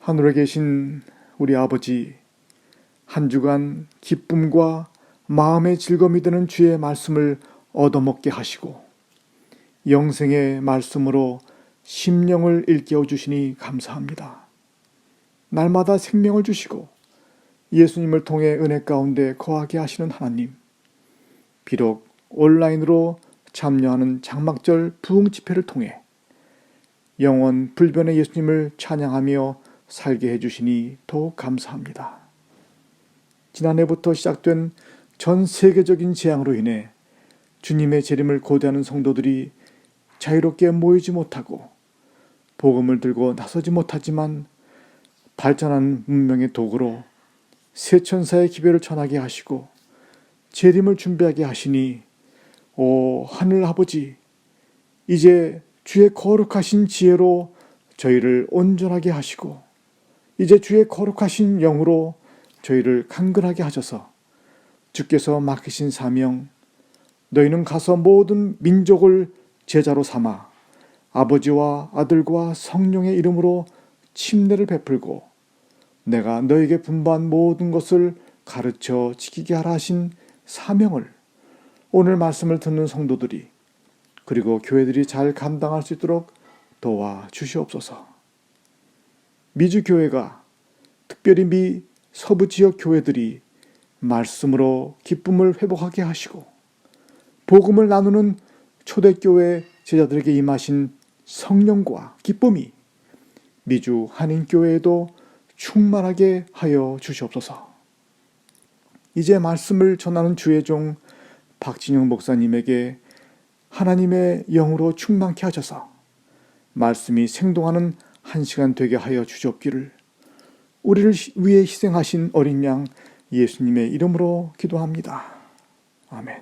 하늘에 계신 우리 아버지, 한 주간 기쁨과 마음의 즐거움이 되는 주의 말씀을 얻어먹게 하시고 영생의 말씀으로 심령을 일깨워 주시니 감사합니다. 날마다 생명을 주시고 예수님을 통해 은혜 가운데 거하게 하시는 하나님, 비록 온라인으로 참여하는 장막절 부흥 집회를 통해 영원 불변의 예수님을 찬양하며 살게 해주시니 더욱 감사합니다. 지난해부터 시작된 전 세계적인 재앙으로 인해 주님의 재림을 고대하는 성도들이 자유롭게 모이지 못하고 복음을 들고 나서지 못하지만 발전한 문명의 도구로 새 천사의 기별을 전하게 하시고 재림을 준비하게 하시니 오 하늘 아버지, 이제 주의 거룩하신 지혜로 저희를 온전하게 하시고 이제 주의 거룩하신 영으로 저희를 강건하게 하셔서 주께서 맡기신 사명, 너희는 가서 모든 민족을 제자로 삼아 아버지와 아들과 성령의 이름으로 침례를 베풀고 내가 너에게 분부한 모든 것을 가르쳐 지키게 하라 하신 사명을 오늘 말씀을 듣는 성도들이 그리고 교회들이 잘 감당할 수 있도록 도와 주시옵소서. 미주교회가 특별히 미 서부 지역 교회들이 말씀으로 기쁨을 회복하게 하시고 복음을 나누는 초대교회 제자들에게 임하신 성령과 기쁨이 미주 한인교회에도 충만하게 하여 주시옵소서. 이제 말씀을 전하는 주의 종 박진영 목사님에게 하나님의 영으로 충만케 하셔서 말씀이 생동하는 한 시간 되게 하여 주시옵기를 우리를 위해 희생하신 어린 양 예수님의 이름으로 기도합니다. 아멘.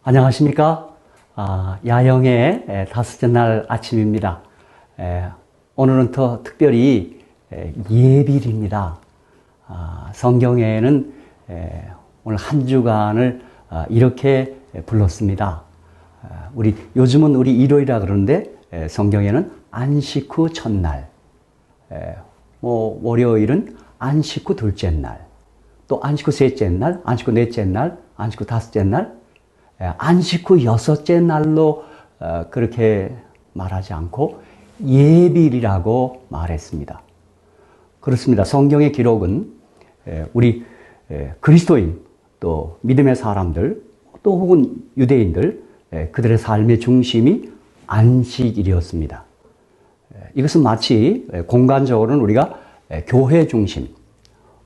안녕하십니까? 야영의 다섯째 날 아침입니다. 오늘은 더 특별히 예비일입니다. 성경에는 오늘 한 주간을 이렇게 불렀습니다. 요즘은 우리 일요일이라 그러는데 성경에는 안식 후 첫날, 월요일은 안식 후 둘째 날, 또 안식 후 셋째 날, 안식 후 넷째 날, 안식 후 다섯째 날, 안식 후 여섯째 날로 그렇게 말하지 않고 예비일이라고 말했습니다. 그렇습니다. 성경의 기록은 우리 그리스도인 또 믿음의 사람들 또 혹은 유대인들 그들의 삶의 중심이 안식일이었습니다. 이것은 마치 공간적으로는 우리가 교회 중심,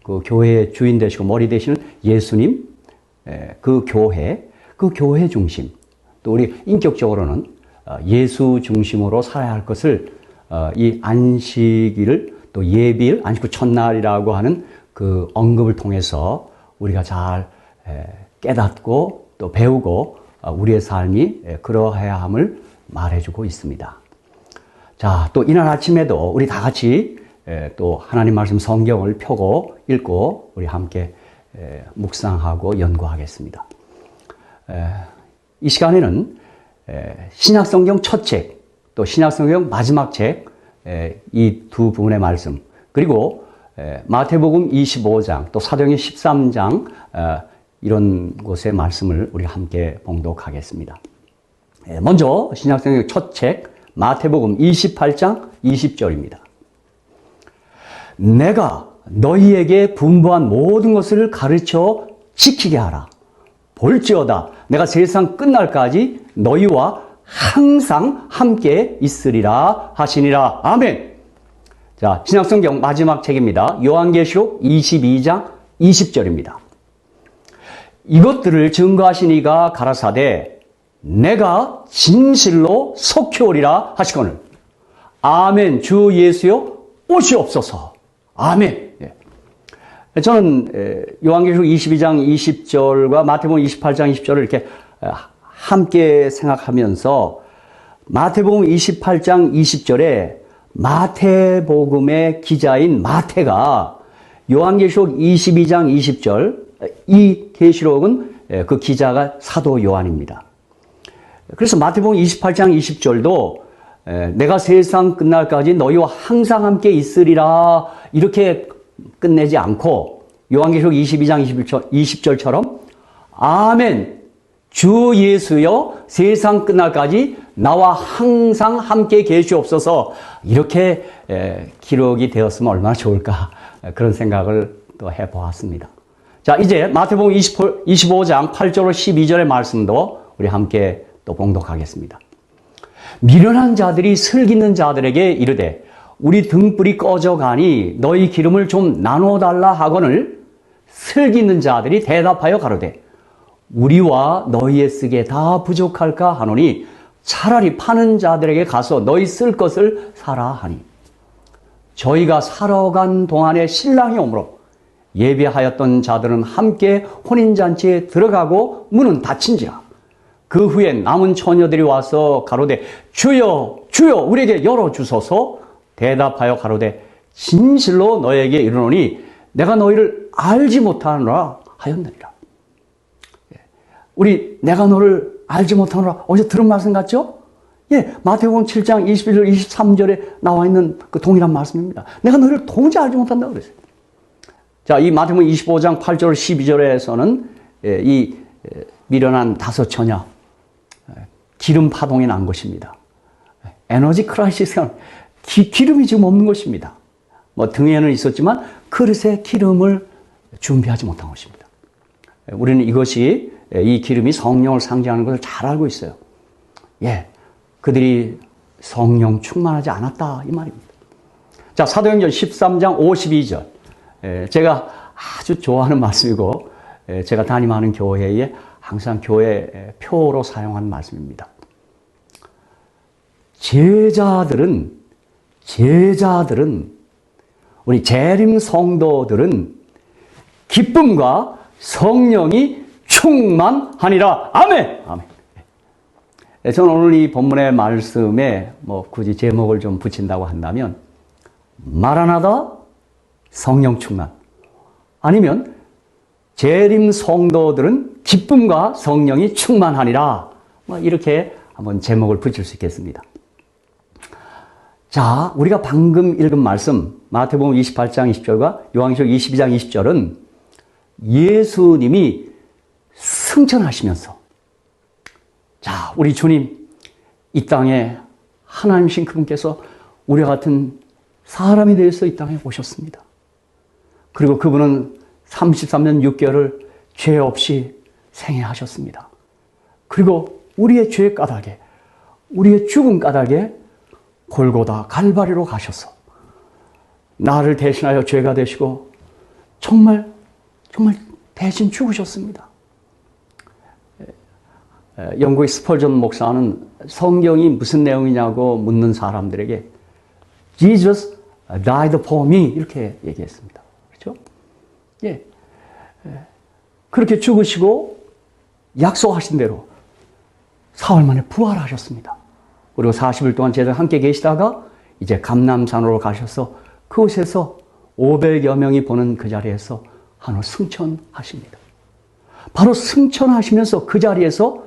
그 교회의 주인 되시고 머리 되시는 예수님, 그 교회 중심, 또 우리 인격적으로는 예수 중심으로 살아야 할 것을 이 안식일을 또 예비일, 안식 후 첫날이라고 하는 그 언급을 통해서 우리가 잘 깨닫고 또 배우고 우리의 삶이 그러해야 함을 말해주고 있습니다. 자, 또 이날 아침에도 우리 다 같이 또 하나님 말씀 성경을 펴고 읽고 우리 함께 묵상하고 연구하겠습니다. 이 시간에는 신약성경 첫 책, 또 신약성경 마지막 책, 이 두 부분의 말씀, 그리고 마태복음 25장, 또 사도행전 13장, 이런 곳의 말씀을 우리 함께 봉독하겠습니다. 먼저 신약성경 첫 책, 마태복음 28장 20절입니다. 내가 너희에게 분부한 모든 것을 가르쳐 지키게 하라. 볼지어다 내가 세상 끝날까지 너희와 항상 함께 있으리라 하시니라. 아멘. 자, 신약성경 마지막 책입니다. 요한계시록 22장 20절입니다. 이것들을 증거하시니가 가라사대 내가 진실로 속히 오리라 하시거늘. 아멘. 주 예수여 오시옵소서. 아멘. 저는 요한계시록 22장 20절과 마태복음 28장 20절을 이렇게 함께 생각하면서 마태복음 28장 20절에 마태복음의 기자인 마태가 요한계시록 22장 20절, 이 계시록은 그 기자가 사도 요한입니다. 그래서 마태복음 28장 20절도 내가 세상 끝날까지 너희와 항상 함께 있으리라 이렇게 끝내지 않고 요한계시록 22장 20절처럼 아멘 주 예수여 세상 끝날까지 나와 항상 함께 계시옵소서 이렇게 기록이 되었으면 얼마나 좋을까 그런 생각을 또 해보았습니다. 자, 이제 마태복음 25장 8절로 12절의 말씀도 우리 함께 또 봉독하겠습니다. 미련한 자들이 슬기는 자들에게 이르되 우리 등불이 꺼져가니 너희 기름을 좀 나눠달라 하거늘 슬기는 자들이 대답하여 가로되 우리와 너희의 쓰기에 다 부족할까 하노니 차라리 파는 자들에게 가서 너희 쓸 것을 사라 하니 저희가 사러 간 동안에 신랑이 오므로 예배하였던 자들은 함께 혼인잔치에 들어가고 문은 닫힌지라 그 후에 남은 처녀들이 와서 가로되 주여 주여 우리에게 열어주소서 대답하여 가로되 진실로 너에게 이르노니 내가 너희를 알지 못하노라 하였느니라. 우리 내가 너를 알지 못하노라 어제 들은 말씀 같죠? 예, 마태복음 7장 21절 23절에 나와 있는 그 동일한 말씀입니다. 내가 너희를 도무지 알지 못한다고 그랬어요. 자, 이 마태복음 25장 8절 12절에서는 이 미련한 다섯 처녀 기름 파동이 난 것입니다. 에너지 크라이시스가 기름이 지금 없는 것입니다. 뭐 등에는 있었지만 그릇에 기름을 준비하지 못한 것입니다. 우리는 이것이 이 기름이 성령을 상징하는 것을 잘 알고 있어요. 예, 그들이 성령 충만하지 않았다 이 말입니다. 자, 사도행전 13장 52절 제가 아주 좋아하는 말씀이고 제가 담임하는 교회에 항상 교회 표로 사용하는 말씀입니다. 제자들은 우리 재림 성도들은 기쁨과 성령이 충만하니라. 아멘. 아멘. 저는 오늘 이 본문의 말씀에 뭐 굳이 제목을 좀 붙인다고 한다면 마라나다 성령 충만 아니면 재림 성도들은 기쁨과 성령이 충만하니라. 뭐 이렇게 한번 제목을 붙일 수 있겠습니다. 자, 우리가 방금 읽은 말씀 마태복음 28장 20절과 요한계시록 22장 20절은 예수님이 승천하시면서 자, 우리 주님 이 땅에 하나님이신 그분께서 우리와 같은 사람이 되어서 이 땅에 오셨습니다. 그리고 그분은 33년 6개월을 죄 없이 생애하셨습니다. 그리고 우리의 죄 까닭에 우리의 죽음 까닭에 골고다 갈바리로 가셔서 나를 대신하여 죄가 되시고 정말 대신 죽으셨습니다. 영국의 스펄전 목사는 성경이 무슨 내용이냐고 묻는 사람들에게 Jesus died for me 이렇게 얘기했습니다. 그렇죠? 예. 그렇게 죽으시고 약속하신 대로 사흘 만에 부활하셨습니다. 그리고 40일 동안 제자 함께 계시다가 이제 감람산으로 가셔서 그곳에서 500여 명이 보는 그 자리에서 하늘 승천하십니다. 바로 승천하시면서 그 자리에서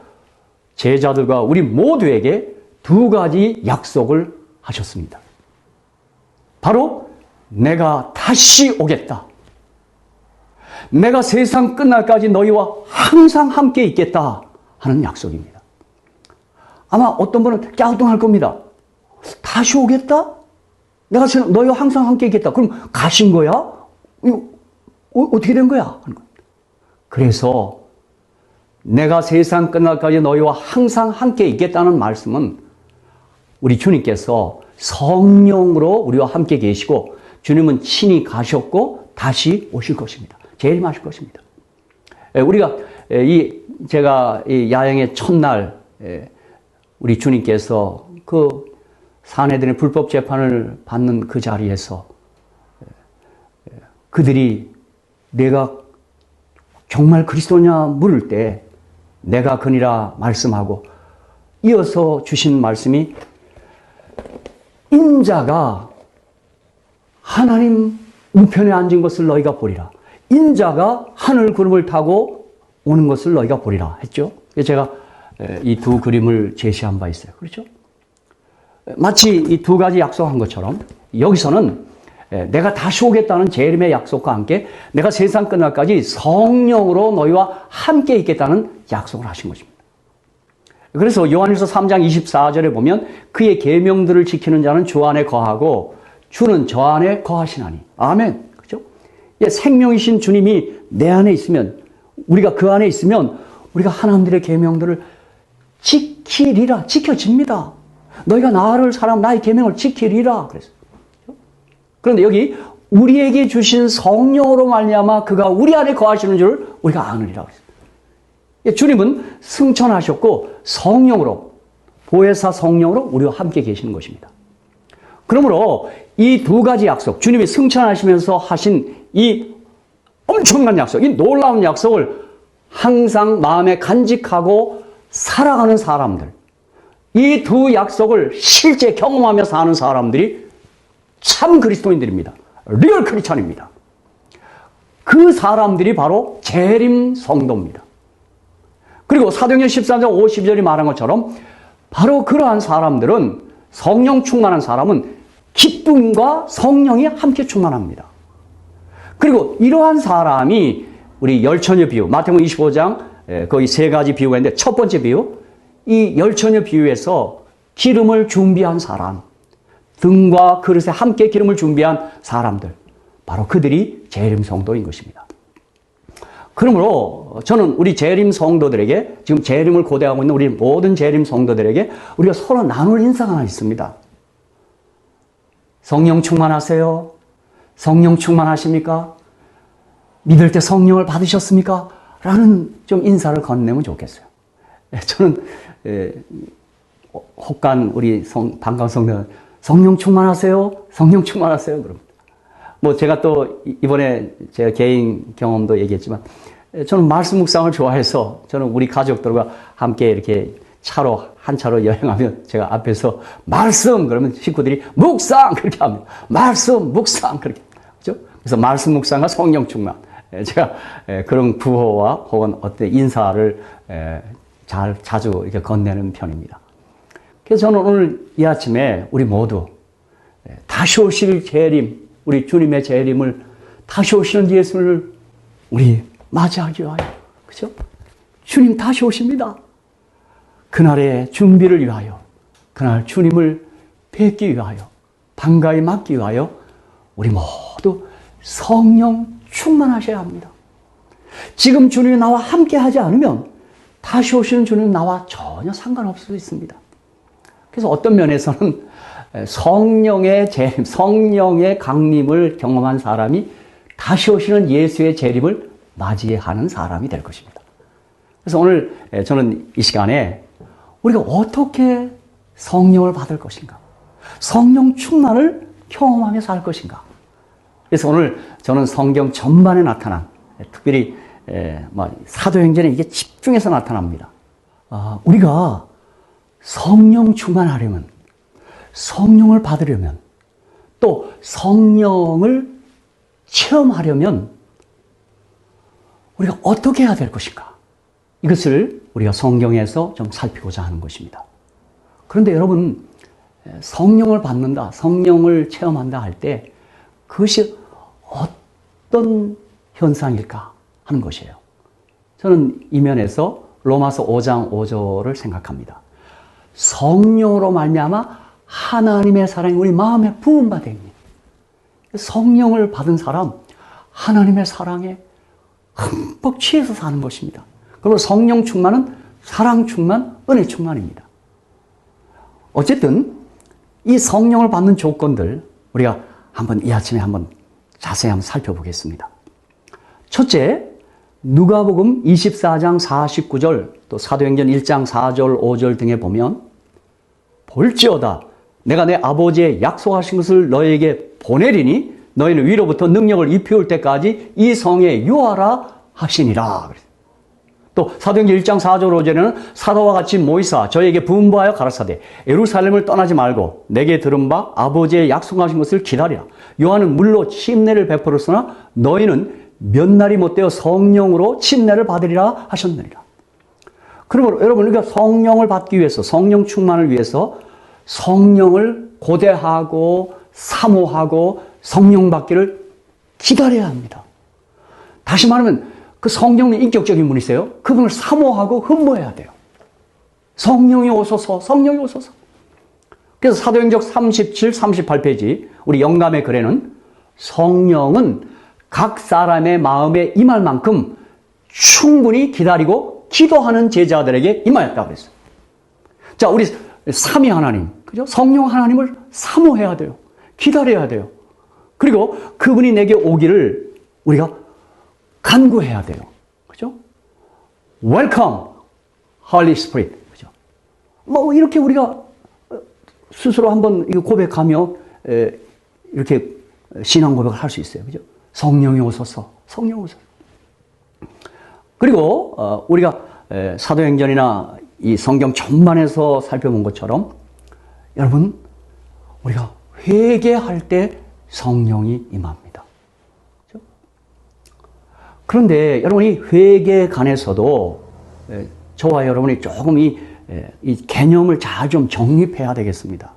제자들과 우리 모두에게 두 가지 약속을 하셨습니다. 바로 내가 다시 오겠다. 내가 세상 끝날까지 너희와 항상 함께 있겠다 하는 약속입니다. 아마 어떤 분은 갸우뚱할 겁니다. 다시 오겠다? 내가 너희와 항상 함께 있겠다. 그럼 가신 거야? 이거 어떻게 된 거야? 그래서 내가 세상 끝날까지 너희와 항상 함께 있겠다는 말씀은 우리 주님께서 성령으로 우리와 함께 계시고 주님은 친히 가셨고 다시 오실 것입니다. 재림하실 것입니다. 우리가 제가 이 야영의 첫날 우리 주님께서 그 사내들의 불법 재판을 받는 그 자리에서 그들이 내가 정말 그리스도냐 물을 때 내가 그니라 말씀하고 이어서 주신 말씀이 인자가 하나님 우편에 앉은 것을 너희가 보리라. 인자가 하늘 구름을 타고 오는 것을 너희가 보리라 했죠. 제가 이 두 그림을 제시한 바 있어요. 그렇죠? 마치 이 두 가지 약속한 것처럼 여기서는 내가 다시 오겠다는 재림의 약속과 함께 내가 세상 끝날까지 성령으로 너희와 함께 있겠다는 약속을 하신 것입니다. 그래서 요한일서 3장 24절에 보면 그의 계명들을 지키는 자는 주 안에 거하고 주는 저 안에 거하시나니. 아멘. 그렇죠? 생명이신 주님이 내 안에 있으면, 우리가 그 안에 있으면 우리가 하나님들의 계명들을 지키리라. 지켜집니다. 너희가 나를 사랑 나의 계명을 지키리라. 그래서. 그런데 여기 우리에게 주신 성령으로 말미암아 그가 우리 안에 거하시는 줄 우리가 아느리라. 그랬어요. 주님은 승천하셨고 성령으로, 보혜사 성령으로 우리와 함께 계시는 것입니다. 그러므로 이 두 가지 약속, 주님이 승천하시면서 하신 이 엄청난 약속, 이 놀라운 약속을 항상 마음에 간직하고 살아가는 사람들, 이 두 약속을 실제 경험하며 사는 사람들이 참 그리스도인들입니다. 리얼 크리스찬입니다. 그 사람들이 바로 재림 성도입니다. 그리고 사도행전 13장 50절이 말한 것처럼 바로 그러한 사람들은, 성령 충만한 사람은 기쁨과 성령이 함께 충만합니다. 그리고 이러한 사람이 우리 열처녀 비유, 마태복음 25장 거의 세 가지 비유가 있는데 첫 번째 비유, 이 열처녀 비유에서 기름을 준비한 사람, 등과 그릇에 함께 기름을 준비한 사람들, 바로 그들이 재림 성도인 것입니다. 그러므로 저는 우리 재림 성도들에게, 지금 재림을 고대하고 있는 우리 모든 재림 성도들에게 우리가 서로 나눌 인사가 하나 있습니다. 성령 충만하세요? 성령 충만하십니까? 믿을 때 성령을 받으셨습니까? 라는 좀 인사를 건네면 좋겠어요. 저는 혹간 우리 반가운 성도, 성령 충만하세요? 성령 충만하세요? 그럼. 제가 또 이번에 제가 개인 경험도 얘기했지만, 저는 말씀 묵상을 좋아해서 저는 우리 가족들과 함께 이렇게 한 차로 여행하면 제가 앞에서 말씀 그러면 식구들이 묵상 그렇게 합니다. 말씀 묵상 그렇게. 그렇죠? 그래서 말씀 묵상과 성령 충만. 제가 그런 구호와 혹은 어떤 인사를 자주 이렇게 건네는 편입니다. 그래서 저는 오늘 이 아침에 우리 모두 다시 오실 재림, 우리 주님의 재림을, 다시 오시는 예수를 우리 맞이하기 위하여, 그렇죠? 주님 다시 오십니다. 그날의 준비를 위하여, 그날 주님을 뵙기 위하여, 반가이 맞기 위하여 우리 모두 성령 충만하셔야 합니다. 지금 주님이 나와 함께 하지 않으면 다시 오시는 주님 나와 전혀 상관없을 수 있습니다. 그래서 어떤 면에서는 성령의 재림, 성령의 강림을 경험한 사람이 다시 오시는 예수의 재림을 맞이하는 사람이 될 것입니다. 그래서 오늘 저는 이 시간에 우리가 어떻게 성령을 받을 것인가, 성령 충만을 경험하며 살 것인가. 그래서 오늘 저는 성경 전반에 나타난, 특별히 사도행전에 이게 집중해서 나타납니다. 우리가 성령 충만하려면, 성령을 받으려면, 또 성령을 체험하려면 우리가 어떻게 해야 될 것인가? 이것을 우리가 성경에서 좀 살피고자 하는 것입니다. 그런데 여러분, 성령을 받는다, 성령을 체험한다 할 때 그것이 어떤 현상일까 하는 것이에요. 저는 이 면에서 로마서 5장 5절을 생각합니다. 성령으로 말미암아 하나님의 사랑이 우리 마음에 부은 바 됩니다. 성령을 받은 사람, 하나님의 사랑에 흠뻑 취해서 사는 것입니다. 그리고 성령 충만은 사랑 충만, 은혜 충만입니다. 어쨌든 이 성령을 받는 조건들 우리가 이 아침에 자세히 한번 살펴보겠습니다. 첫째, 누가복음 24장 49절, 또 사도행전 1장 4절, 5절 등에 보면 볼지어다 내가 내 아버지의 약속하신 것을 너희에게 보내리니 너희는 위로부터 능력을 입혀올 때까지 이 성에 유하라 하시니라. 또 또 사도행전 1장 4절 5절에는 사도와 같이 모이사 저에게 분부하여 가라사대 예루살렘을 떠나지 말고 내게 들은 바 아버지의 약속하신 것을 기다리라. 요한은 물로 침례를 베풀었으나 너희는 몇 날이 못되어 성령으로 침례를 받으리라 하셨느니라. 그러므로 여러분 우리가 성령을 받기 위해서 성령 충만을 위해서 성령을 고대하고 사모하고 성령 받기를 기다려야 합니다. 다시 말하면 그 성령은 인격적인 분이세요. 그분을 사모하고 흠모해야 돼요. 성령이 오소서, 성령이 오소서. 그래서 사도행전 37, 38페이지 우리 영감의 글에는 성령은 각 사람의 마음에 임할 만큼 충분히 기다리고 기도하는 제자들에게 임하였다고 그랬어요. 자, 우리 삼위 하나님, 그죠? 성령 하나님을 사모해야 돼요. 기다려야 돼요. 그리고 그분이 내게 오기를 우리가 간구해야 돼요. 그죠? Welcome, Holy Spirit. 그죠? 뭐, 이렇게 우리가 스스로 한번 고백하며, 이렇게 신앙 고백을 할 수 있어요. 그죠? 성령이 오소서, 성령 오소서. 그리고, 우리가 사도행전이나 이 성경 전반에서 살펴본 것처럼, 여러분, 우리가 회개할 때 성령이 임합니다. 그런데 여러분이 회개에 관해서도 저와 여러분이 조금 이 개념을 잘 좀 정립해야 되겠습니다.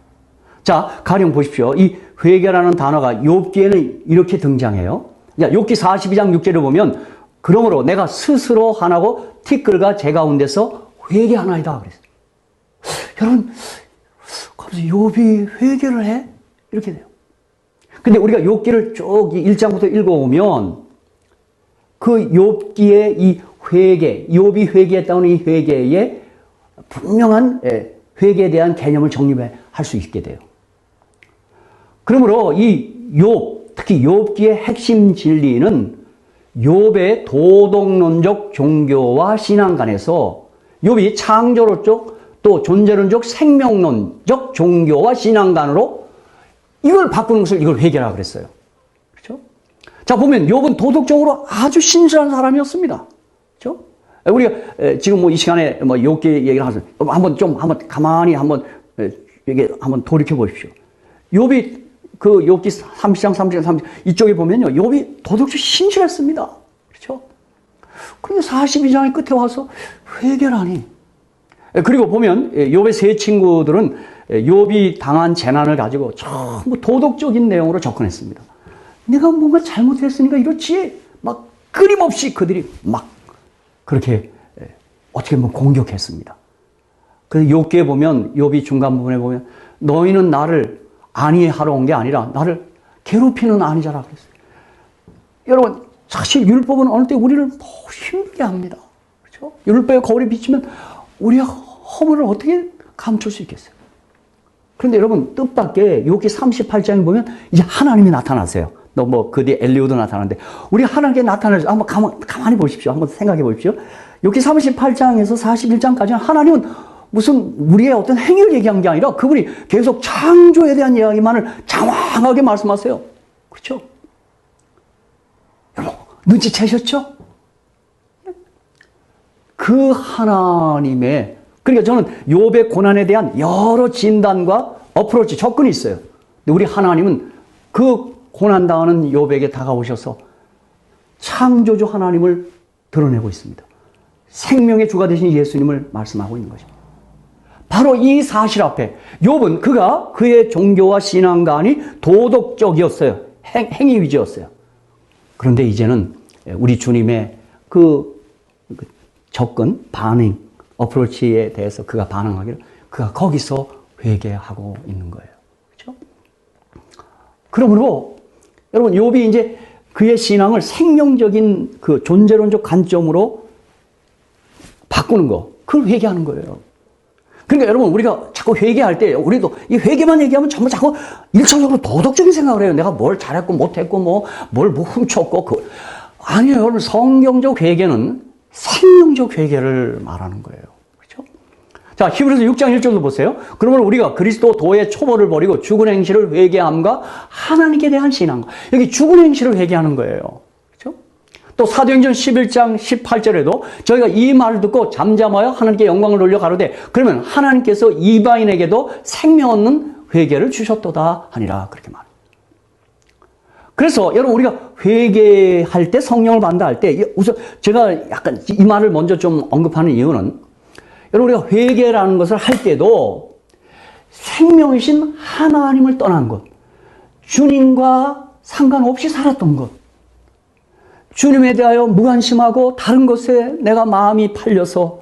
자, 가령 보십시오. 이 회개라는 단어가 욥기에는 이렇게 등장해요. 욥기 42장 6절을 보면 그러므로 내가 스스로 하나고 티끌과 제 가운데서 회개하나이다 그랬어요. 여러분, 욥이 회개를 해? 이렇게 돼요. 근데 우리가 욥기를 쭉 1장부터 읽어오면 그 욥기의 이 회개, 욥이 회개했다는 이 회개에 분명한 회개에 대한 개념을 정립할 수 있게 돼요. 그러므로 이 욥, 특히 욥기의 핵심 진리는 욥의 도덕론적 종교와 신앙관에서 욥이 창조론적 또 존재론적 생명론적 종교와 신앙관으로 이걸 바꾸는 것을 이걸 회개라고 그랬어요. 그렇죠? 자, 보면 욥은 도덕적으로 아주 신실한 사람이었습니다. 그렇죠? 우리가 지금 뭐 이 시간에 뭐 욥기 얘기를 하죠. 한번 가만히 한번 돌이켜 보십시오. 욥이 그 욥기 30장 30장 이쪽에 보면요. 욥이 도덕적으로 신실했습니다. 그렇죠? 그런데 42장의 끝에 와서 회개라니. 그리고 보면 욥의 세 친구들은 욥이 당한 재난을 가지고 전부 도덕적인 내용으로 접근했습니다. 내가 뭔가 잘못했으니까 이렇지. 막 끊임없이 그들이 막 그렇게 어떻게 보면 공격했습니다. 그래서 욥기에 보면 욥이 중간 부분에 보면 너희는 나를 안위하러 온 게 아니라 나를 괴롭히는 안위자라 그랬어요. 여러분 사실 율법은 어느 때 우리를 더 힘들게 합니다. 그렇죠? 율법의 거울에 비치면 우리가 허물을 어떻게 감출 수 있겠어요? 그런데 여러분 뜻밖의 욥기 38장에 보면 이제 하나님이 나타나세요. 너 뭐 그 뒤에 엘리후도 나타나는데 우리 하나님께 나타나서 한번 가만히 보십시오. 한번 생각해 보십시오. 욥기 38장에서 41장까지는 하나님은 무슨 우리의 어떤 행위를 얘기한 게 아니라 그분이 계속 창조에 대한 이야기만을 장황하게 말씀하세요. 그렇죠? 여러분 눈치채셨죠? 그 하나님의 그러니까 저는 욥의 고난에 대한 여러 진단과 어프로치 접근이 있어요. 근데 우리 하나님은 그 고난당하는 욥에게 다가오셔서 창조주 하나님을 드러내고 있습니다. 생명의 주가 되신 예수님을 말씀하고 있는 것입니다. 바로 이 사실 앞에 욥은 그의 종교와 신앙관이 도덕적이었어요. 행위 위주였어요. 그런데 이제는 우리 주님의 그 접근, 반응, 어프로치에 대해서 그가 반응하기를 그가 거기서 회개하고 있는 거예요. 그렇죠? 그러므로 여러분 욥이 이제 그의 신앙을 생명적인 그 존재론적 관점으로 바꾸는 거, 그걸 회개하는 거예요. 그러니까 여러분 우리가 자꾸 회개할 때 우리도 이 회개만 얘기하면 전부 자꾸 일차적으로 도덕적인 생각을 해요. 내가 뭘 잘했고 못했고 뭘 훔쳤고 아니에요. 여러분 성경적 회개는 생명적 회개를 말하는 거예요. 그렇죠? 자, 히브리서 6장 1절도 보세요. 그러면 우리가 그리스도 도의 초보를 버리고 죽은 행실을 회개함과 하나님께 대한 신앙. 여기 죽은 행실을 회개하는 거예요. 그렇죠? 또 사도행전 11장 18절에도 저희가 이 말을 듣고 잠잠하여 하나님께 영광을 돌려 가로되 그러면 하나님께서 이방인에게도 생명 얻는 회개를 주셨도다 하니라 그렇게 말해요. 그래서 여러분 우리가 회개할 때 성령을 받는다 할 때 우선 제가 약간 이 말을 먼저 좀 언급하는 이유는 여러분 우리가 회개라는 것을 할 때도 생명이신 하나님을 떠난 것, 주님과 상관없이 살았던 것, 주님에 대하여 무관심하고 다른 것에 내가 마음이 팔려서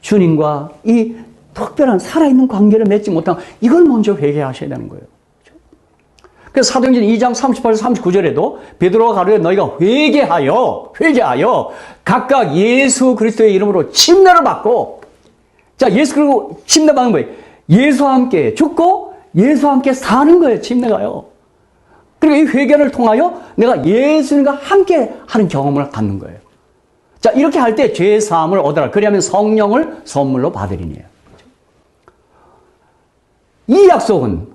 주님과 이 특별한 살아있는 관계를 맺지 못한 이걸 먼저 회개하셔야 되는 거예요. 그래서 사도행전 2장 38절 39절에도 베드로가 가로되 너희가 회개하여 각각 예수 그리스도의 이름으로 침례를 받고 자 예수 그리고 침례 받는 거예요. 예수와 함께 죽고 예수와 함께 사는 거예요. 침례가요. 그리고 이 회개를 통하여 내가 예수님과 함께 하는 경험을 갖는 거예요. 자 이렇게 할 때 죄 사함을 얻어라. 그리하면 성령을 선물로 받으리니에요. 이 약속은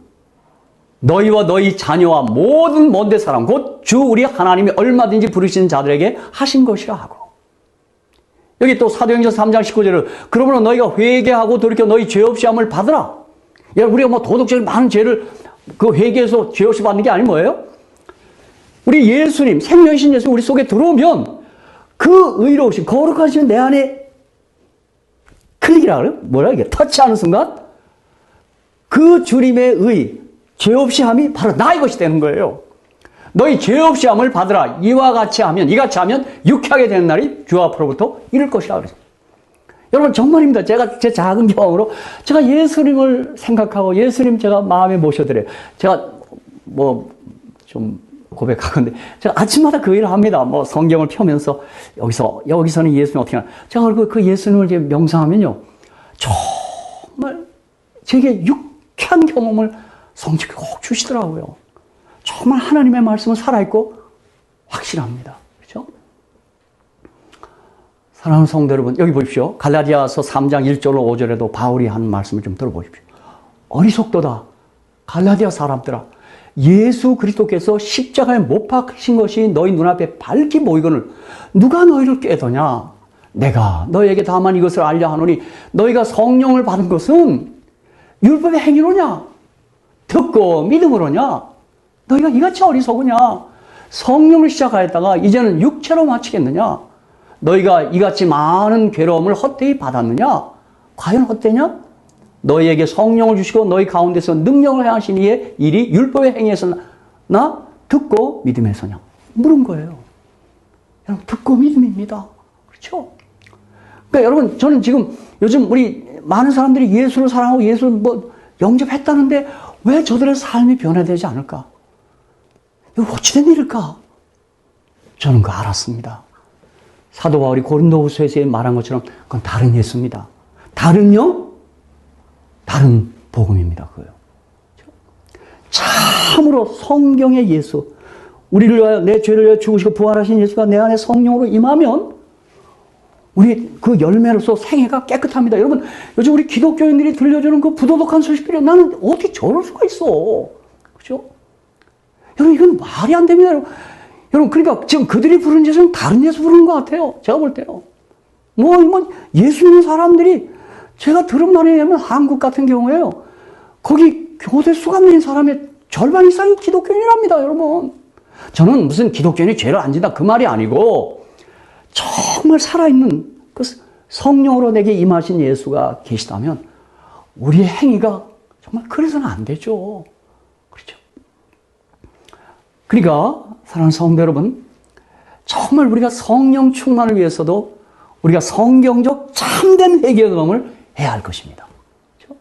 너희와 너희 자녀와 모든 먼데 사람 곧 주 우리 하나님이 얼마든지 부르시는 자들에게 하신 것이라 하고 여기 또 사도행전 3장 19절을 그러므로 너희가 회개하고 돌이켜 너희 죄 없이 함을 받으라. 우리가 뭐 도덕적인 많은 죄를 그 회개해서 죄 없이 받는 게 아니 뭐예요? 우리 예수님 생명이신 예수 우리 속에 들어오면 그 의로우신 거룩하신 내 안에 클릭이라 그래요? 뭐라 이게 터치하는 순간 그 주님의 의 죄 없이 함이 바로 나의 것이 되는 거예요. 너희 죄 없이 함을 받으라. 이같이 하면 유쾌하게 되는 날이 주 앞으로부터 이를 것이라 그랬어요. 여러분 정말입니다. 제가 제 작은 경험으로 제가 예수님을 생각하고 예수님 제가 마음에 모셔드려요. 제가 뭐 좀 고백하건데 제가 아침마다 그 일을 합니다. 뭐 성경을 펴면서 여기서는 예수님 어떻게 하나. 제가 그 예수님을 이제 명상하면요. 정말 제게 유쾌한 경험을 성령이 꼭 주시더라고요. 정말 하나님의 말씀은 살아있고 확실합니다. 그렇죠? 사랑하는 성도 여러분, 여기 보십시오. 갈라디아서 3장 1절로 5절에도 바울이 하는 말씀을 좀 들어보십시오. 어리석도다. 갈라디아 사람들아. 예수 그리스도께서 십자가에 못 박히신 것이 너희 눈앞에 밝히 보이거늘 누가 너희를 깨더냐? 내가 너희에게 다만 이것을 알려 하노니 너희가 성령을 받은 것은 율법의 행위로냐? 듣고 믿음으로냐? 너희가 이같이 어리석으냐? 성령을 시작하였다가 이제는 육체로 마치겠느냐? 너희가 이같이 많은 괴로움을 헛되이 받았느냐? 과연 헛되냐? 너희에게 성령을 주시고 너희 가운데서 능력을 행하신 이의 일이 율법의 행위에서나 듣고 믿음에서냐? 물은 거예요. 여러분 듣고 믿음입니다. 그렇죠? 그러니까 여러분 저는 지금 요즘 우리 많은 사람들이 예수를 사랑하고 예수를 뭐 영접했다는데 왜 저들의 삶이 변화되지 않을까? 이거 어찌된 일일까? 저는 그거 알았습니다. 사도 바울이 고린도후서에서 말한 것처럼 그건 다른 예수입니다. 다른 복음입니다. 그거요. 참으로 성경의 예수, 우리를 위하여 내 죄를 위하여 죽으시고 부활하신 예수가 내 안에 성령으로 임하면 우리 그 열매로서 생애가 깨끗합니다. 여러분, 요즘 우리 기독교인들이 들려주는 그 부도덕한 소식들이 나는 어떻게 저럴 수가 있어. 그죠? 여러분, 이건 말이 안 됩니다. 여러분, 그러니까 지금 그들이 부르는 예수는 다른 예수 부르는 것 같아요. 제가 볼 때요. 예수 믿는 사람들이 제가 들은 말에 의하면 한국 같은 경우에요. 거기 교대 수감 내는 사람의 절반 이상이 기독교인이랍니다, 여러분. 저는 무슨 기독교인이 죄를 안 진다 그 말이 아니고 정말 살아있는 그 성령으로 내게 임하신 예수가 계시다면 우리의 행위가 정말 그래서는 안 되죠. 그렇죠? 그러니까 사랑하는 성도 여러분, 정말 우리가 성령 충만을 위해서도 우리가 성경적 참된 회개 경험을 해야 할 것입니다. 그렇죠?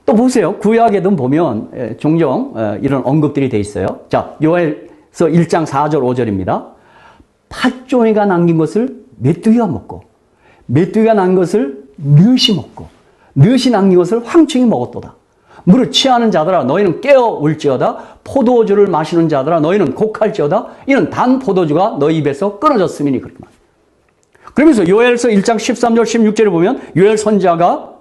또 보세요. 구약에도 보면 종종 이런 언급들이 돼 있어요. 자, 요엘서 1장 4절 5절입니다. 팥종이가 남긴 것을 메뚜기가 먹고 메뚜기가 남긴 것을 늑이 먹고 늑이 남긴 것을 황충이 먹었도다. 물을 취하는 자들아 너희는 깨어 울지어다. 포도주를 마시는 자들아 너희는 곡할지어다. 이는 단 포도주가 너희 입에서 끊어졌음이니 그렇게 말합니다. 그러면서 요엘서 1장 13절 16절에 보면 요엘 선지자가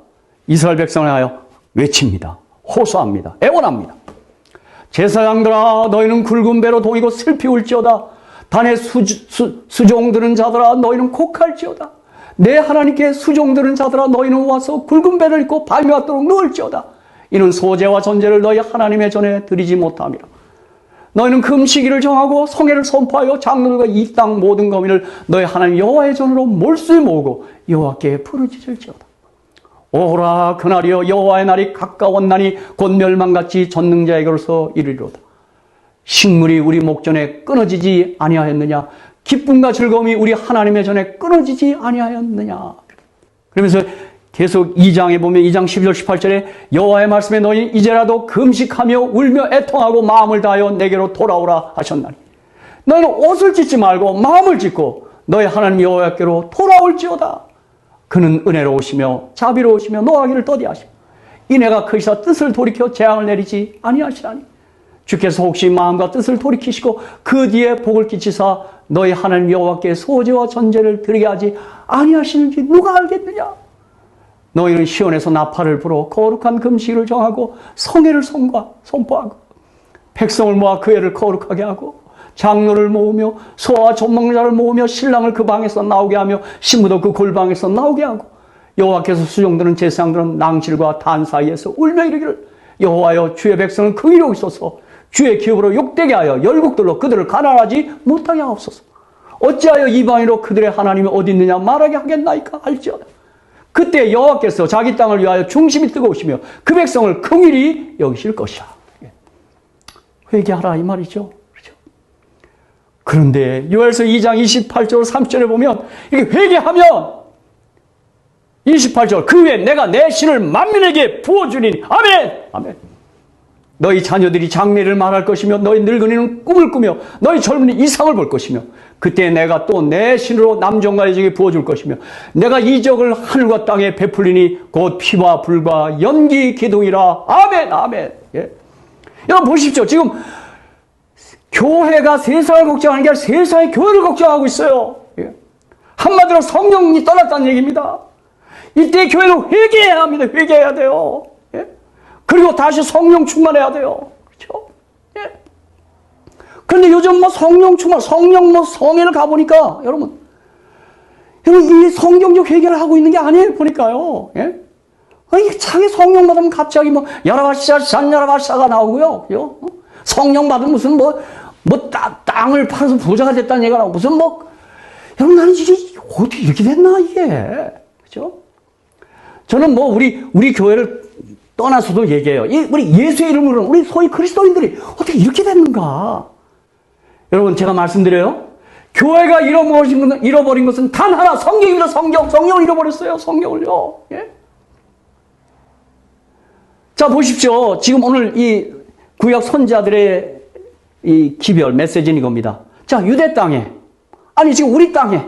이스라엘 백성을 하여 외칩니다. 호소합니다. 애원합니다. 제사장들아 너희는 굵은 배로 동이고 슬피 울지어다. 단에 수종드는 자들아 너희는 곡할지어다. 내 하나님께 수종드는 자들아 너희는 와서 굵은 배를 입고 밤이 왔도록 누울지어다. 이는 소제와 전제를 너희 하나님의 전에 드리지 못함이라. 너희는 금시기를 정하고 성회를 선포하여 장로들과 이 땅 모든 거민을 너희 하나님 여호와의 전으로 몰수에 모으고 여호와께 부르짖을지어다. 오라 그날이여 여호와의 날이 가까웠나니 곧 멸망같이 전능자에게로서 이르리로다. 식물이 우리 목전에 끊어지지 아니하였느냐. 기쁨과 즐거움이 우리 하나님의 전에 끊어지지 아니하였느냐. 그러면서 계속 2장에 보면 2장 12절 18절에 여호와의 말씀에 너희 이제라도 금식하며 울며 애통하고 마음을 다하여 내게로 돌아오라 하셨나니 너희는 옷을 찢지 말고 마음을 찢고 너희 하나님 여호와께로 돌아올지어다. 그는 은혜로우시며 자비로우시며 노하기를 더디하시며 이내가 크시사 뜻을 돌이켜 재앙을 내리지 아니하시나니 주께서 혹시 마음과 뜻을 돌이키시고 그 뒤에 복을 끼치사 너희 하나님 여호와께 소제와 전제를 드리게 하지 아니하시는지 누가 알겠느냐. 너희는 시온에서 나팔을 불어 거룩한 금식을 정하고 성회를 선포하고 백성을 모아 그 애를 거룩하게 하고 장로를 모으며 소와 젖먹는 자를 모으며 신랑을 그 방에서 나오게 하며 신부도 그 골방에서 나오게 하고 여호와께서 수종드는 제사장들은 낭실과 단 사이에서 울며 이르기를 여호와여 주의 백성은 긍휼히 여기소서. 주의 기업으로 욕되게 하여 열국들로 그들을 가난하지 못하게 하옵소서. 어찌하여 이방인으로 그들의 하나님이 어디 있느냐 말하게 하겠나이까 할지어다. 그때 여호와께서 자기 땅을 위하여 중심이 뜨거우시며 그 백성을 긍휼히 여기실 것이야. 회개하라 이 말이죠. 그렇죠? 그런데 요엘서 2장 28절 30절에 보면 이렇게 회개하면 28절 그 후에 내가 내 신을 만민에게 부어주리니 아멘. 아멘. 너희 자녀들이 장래를 말할 것이며 너희 늙은이는 꿈을 꾸며 너희 젊은이 이상을 볼 것이며 그때 내가 또 내 신으로 남종과 여종에게 부어줄 것이며 내가 이적을 하늘과 땅에 베풀리니 곧 피와 불과 연기 기둥이라. 아멘. 아멘. 예. 여러분 보십시오. 지금 교회가 세상을 걱정하는 게 아니라 세상이 교회를 걱정하고 있어요. 예. 한마디로 성령이 떠났다는 얘기입니다. 이때 교회는 회개해야 합니다. 회개해야 돼요. 예? 그리고 다시 성령 충만해야 돼요. 그렇죠? 예. 그런데 요즘 뭐 성령 충만, 성령 뭐 성회를 가보니까 여러분 이 성경적 회개를 하고 있는 게 아니에요. 보니까요. 예? 아니, 자기 성령 받으면 갑자기 뭐 야라바시아 잔야라바시아가 나오고요. 그죠? 성령 받으면 무슨 땅을 팔아서 부자가 됐다는 얘기가 나오고 무슨 여러분 나는 이게 어떻게 이렇게 됐나 이게. 그죠? 저는 우리 교회를 떠나서도 얘기해요. 우리 예수의 이름으로 우리 소위 그리스도인들이 어떻게 이렇게 됐는가? 여러분 제가 말씀드려요. 교회가 잃어버린 것은 단 하나 성경입니다. 성경을 잃어버렸어요. 성경을요. 예? 자 보십시오. 지금 오늘 이 구약 선지자들의 이 기별 메시지는 이겁니다. 자 유대 땅에 아니 지금 우리 땅에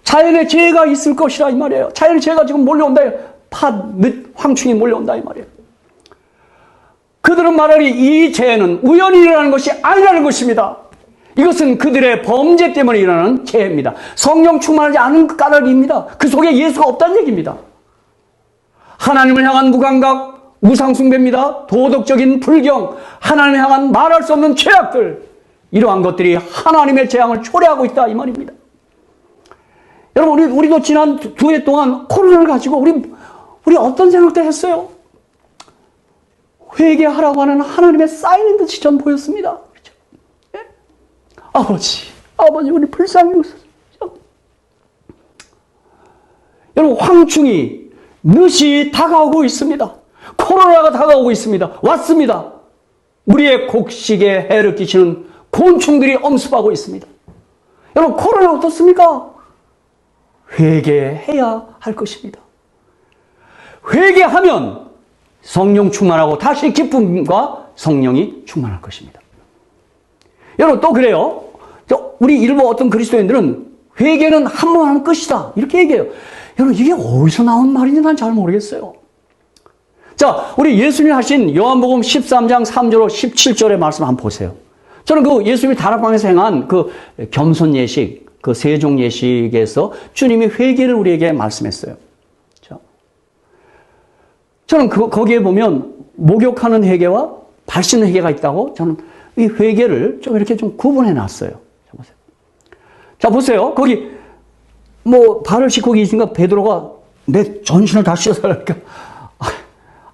자연의 재해가 있을 것이라 이 말이에요. 자연의 재해가 지금 몰려온다. 늦 황충이 몰려온다 이 말이에요. 그들은 말하니 이 재해는 우연히 일어나는 것이 아니라는 것입니다. 이것은 그들의 범죄 때문에 일어나는 재해입니다. 성령 충만하지 않은 까닭입니다. 그 속에 예수가 없다는 얘기입니다. 하나님을 향한 무감각, 우상숭배입니다. 도덕적인 불경, 하나님을 향한 말할 수 없는 죄악들, 이러한 것들이 하나님의 재앙을 초래하고 있다 이 말입니다. 여러분 우리도 지난 2해 동안 코로나를 가지고 우리 어떤 생각들 했어요? 회개하라고 하는 하나님의 사인인 듯이 전 보였습니다. 그렇죠? 예? 아버지 우리 불쌍히 여기소서. 여러분 황충이 늦이 다가오고 있습니다. 코로나가 다가오고 있습니다. 왔습니다. 우리의 곡식에 해를 끼치는 곤충들이 엄습하고 있습니다. 여러분 코로나 어떻습니까? 회개해야 할 것입니다. 회개하면 성령 충만하고 다시 기쁨과 성령이 충만할 것입니다. 여러분 또 그래요. 우리 일부 어떤 그리스도인들은 회개는 한 번 하면 끝이다 이렇게 얘기해요. 여러분 이게 어디서 나온 말인지 난 잘 모르겠어요. 자 우리 예수님이 하신 요한복음 13장 3절로 17절의 말씀 한번 보세요. 저는 그 예수님이 다락방에서 행한 그 겸손 예식, 그 세종 예식에서 주님이 회개를 우리에게 말씀했어요. 저는 거기에 보면 목욕하는 회개와 발 씻는 회개가 있다고 저는 이 회개를 좀 이렇게 좀 구분해 놨어요. 보세요. 자, 보세요. 거기, 뭐, 발을 씻고 계시니까 베드로가 내 전신을 다 씻어달라니까.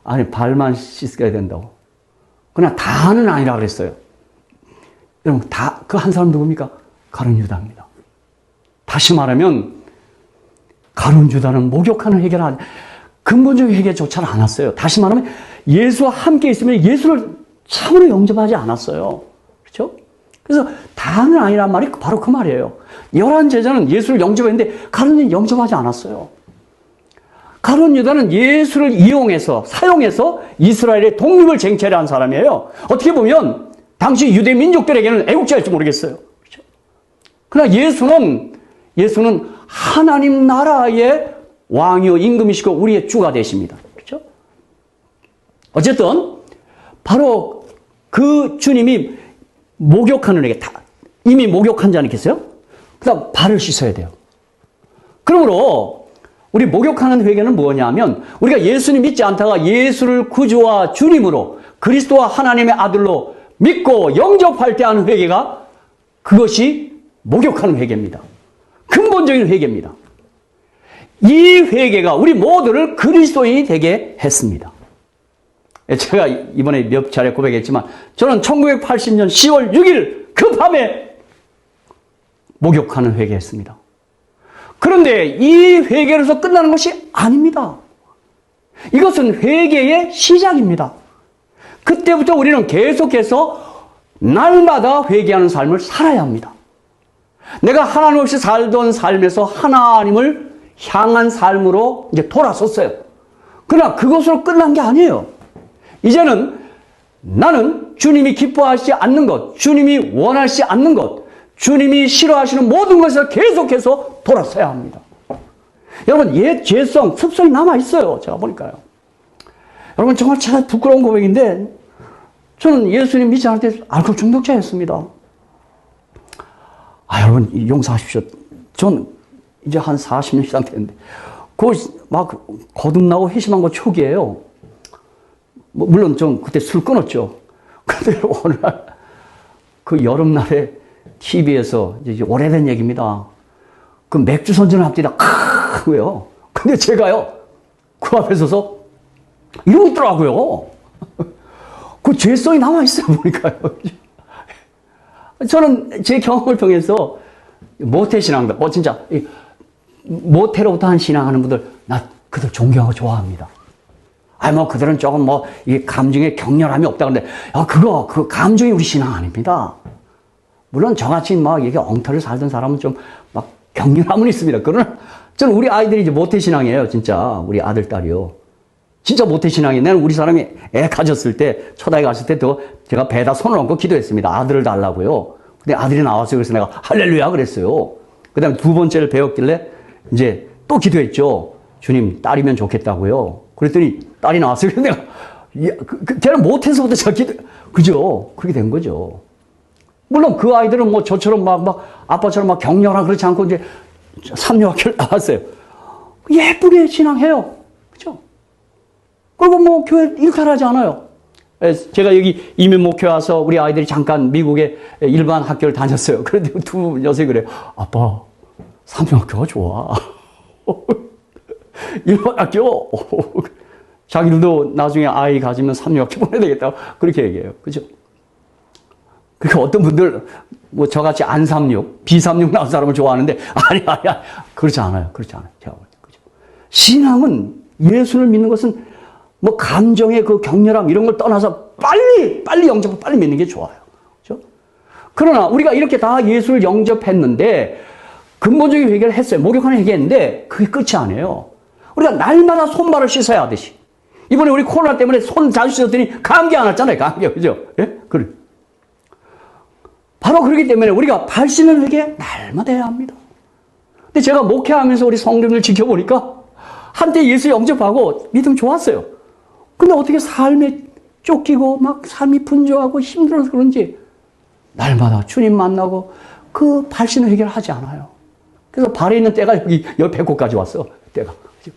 아니, 발만 씻어야 된다고. 그러나 다는 아니라 그랬어요. 여러분, 그 한 사람 누굽니까? 가룟 유다입니다. 다시 말하면, 가룟 유다는 목욕하는 회개를 하지, 근본적인 회개조차 않았어요. 다시 말하면, 예수와 함께 있으면 예수를 참으로 영접하지 않았어요. 그렇죠? 그래서 다는 아니란 말이 바로 그 말이에요. 11 제자는 예수를 영접했는데 가룟유다는 영접하지 않았어요. 가룟 유다는 예수를 이용해서 사용해서 이스라엘의 독립을 쟁취한 사람이에요. 어떻게 보면 당시 유대 민족들에게는 애국자일지 모르겠어요. 그렇죠? 그러나 예수는 하나님 나라의 왕이요 임금이시고 우리의 주가 되십니다. 그렇죠? 어쨌든 바로 그 주님이 목욕하는 에게 이미 목욕한 지 않겠어요? 그다음 발을 씻어야 돼요. 그러므로 우리 목욕하는 회개는 뭐냐면 우리가 예수님 믿지 않다가 예수를 구주와 주님으로 그리스도와 하나님의 아들로 믿고 영접할 때 하는 회개가 그것이 목욕하는 회개입니다. 근본적인 회개입니다. 이 회개가 우리 모두를 그리스도인이 되게 했습니다. 제가 이번에 몇 차례 고백했지만 저는 1980년 10월 6일 그 밤에 목욕하는 회개했습니다. 그런데 이 회개로서 끝나는 것이 아닙니다. 이것은 회개의 시작입니다. 그때부터 우리는 계속해서 날마다 회개하는 삶을 살아야 합니다. 내가 하나님 없이 살던 삶에서 하나님을 향한 삶으로 이제 돌아섰어요. 그러나 그것으로 끝난 게 아니에요. 이제는 나는 주님이 기뻐하시지 않는 것, 주님이 원하시지 않는 것, 주님이 싫어하시는 모든 것을 계속해서 돌아서야 합니다. 여러분, 옛 죄성, 습성이 남아있어요. 제가 보니까요. 여러분, 정말 제가 부끄러운 고백인데, 저는 예수님 믿지 않을 때 알코올 중독자였습니다. 여러분, 용서하십시오. 전 이제 한 40년 이상 됐는데, 막 거듭나고 회심한 거 초기예요. 물론 좀 그때 술 끊었죠. 그런데 어느 날, 그 여름날에 TV에서 이제 오래된 얘기입니다. 그 맥주 선전을 합니다. 왜요? 근데 제가요, 그 앞에 서서 이러고 있더라고요. 그 죄성이 남아있어요, 보니까요. 저는 제 경험을 통해서 모태 신앙들, 진짜, 모태로부터 한 신앙하는 분들, 나 그들 존경하고 좋아합니다. 그들은 조금 이 감정에 격렬함이 없다. 근데, 그 감정이 우리 신앙 아닙니다. 물론 저같이 이게 엉터리 살던 사람은 좀 격렬함은 있습니다. 그러나 저는 우리 아이들이 이제 모태신앙이에요. 진짜. 우리 아들, 딸이요. 진짜 모태신앙이에요. 나는 우리 사람이 애 가졌을 때, 초다에 갔을 때 제가 배에다 손을 얹고 기도했습니다. 아들을 달라고요. 근데 아들이 나왔어요. 그래서 내가 할렐루야 그랬어요. 그 다음에 두 번째를 배웠길래 이제 또 기도했죠. 주님, 딸이면 좋겠다고요. 그랬더니 딸이 나왔어요. 그래서 내가, 걔는 못해서부터 제가 그죠? 그렇게 된 거죠. 물론 그 아이들은 저처럼 아빠처럼 격렬하고 그렇지 않고 이제 삼류학교를 나왔어요. 예쁘게 신앙해요. 그죠? 그리고 교회 일탈하지 않아요. 제가 여기 이민 목회 와서 우리 아이들이 잠깐 미국의 일반 학교를 다녔어요. 그런데 두 녀석이 그래요. 아빠, 삼류학교가 좋아. 일반 학교. 자기들도 나중에 아이 가지면 삼류학교 보내야 되겠다고 그렇게 얘기해요. 그죠? 그러니까 어떤 분들, 저같이 안삼육, 비삼육 나온 사람을 좋아하는데, 아니야. 그렇지 않아요. 제가 그죠? 신앙은, 예수를 믿는 것은, 감정의 그 격렬함, 이런 걸 떠나서 빨리 영접하고 빨리 믿는 게 좋아요. 그죠? 그러나, 우리가 이렇게 다 예수를 영접했는데, 근본적인 회개를 했어요. 목욕하는 회개했는데, 그게 끝이 아니에요. 우리가 날마다 손발을 씻어야 하듯이. 이번에 우리 코로나 때문에 손 자주 씻었더니 감기 안 왔잖아요. 감기, 그죠? 예? 그래. 바로 그렇기 때문에 우리가 발 씻는 회개 날마다 해야 합니다. 근데 제가 목회하면서 우리 성도들 지켜보니까 한때 예수 영접하고 믿음 좋았어요. 근데 어떻게 삶에 쫓기고 삶이 분주하고 힘들어서 그런지 날마다 주님 만나고 그 발 씻는 회개를 하지 않아요. 그래서 발에 있는 때가 여기 배꼽까지 왔어. 때가. 그죠?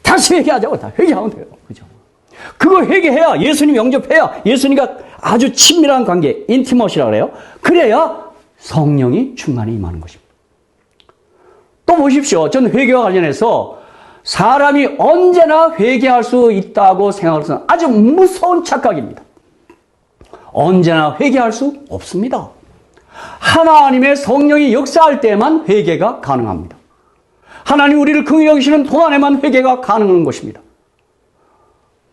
다시 회개하자고. 다 회개하면 돼요. 그죠? 그거 회개해야 예수님 영접해야 예수님과 아주 친밀한 관계, 인티머시라고 그래요. 그래야 성령이 충만히 임하는 것입니다. 또 보십시오. 전 회개와 관련해서 사람이 언제나 회개할 수 있다고 생각하는 것은 아주 무서운 착각입니다. 언제나 회개할 수 없습니다. 하나님의 성령이 역사할 때만 회개가 가능합니다. 하나님 우리를 긍휼히 여기시는 동안에만 회개가 가능한 것입니다.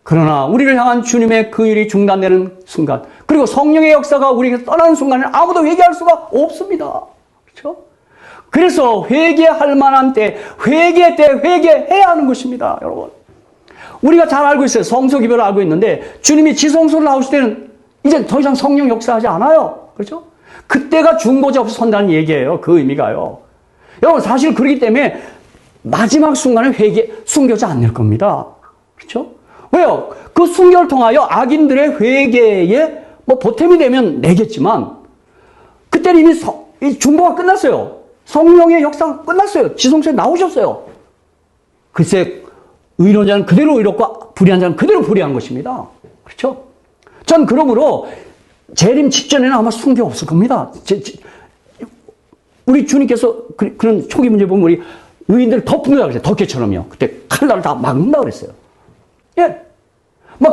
그러나 우리를 향한 주님의 긍휼이 중단되는 순간, 그리고 성령의 역사가 우리에게 떠나는 순간에는 아무도 회개할 수가 없습니다. 그렇죠? 그래서 회개할 만한 때, 회개 때 회개해야 하는 것입니다, 여러분. 우리가 잘 알고 있어요. 성소 기별을 알고 있는데 주님이 지성소를 나오실 때는 이제 더 이상 성령 역사하지 않아요. 그렇죠? 그때가 중보자 없이 선다는 얘기예요. 그 의미가요. 여러분 사실 그렇기 때문에 마지막 순간에 순교자 안 낼 겁니다. 그렇죠? 왜요? 그 순교를 통하여 악인들의 회개에 보탬이 되면 내겠지만 그때는 이미 중보가 끝났어요. 성령의 역사가 끝났어요. 지성소에 나오셨어요. 글쎄 의로운 자는 그대로 의롭고 불의한 자는 그대로 불의한 것입니다. 그렇죠? 전 그러므로 재림 직전에는 아마 순교 없을 겁니다. 우리 주님께서 그런 초기 문제 보면 우리 의인들 덮는다고 그랬어요. 덮개처럼요. 그때 칼날을 다 막는다고 그랬어요. 예.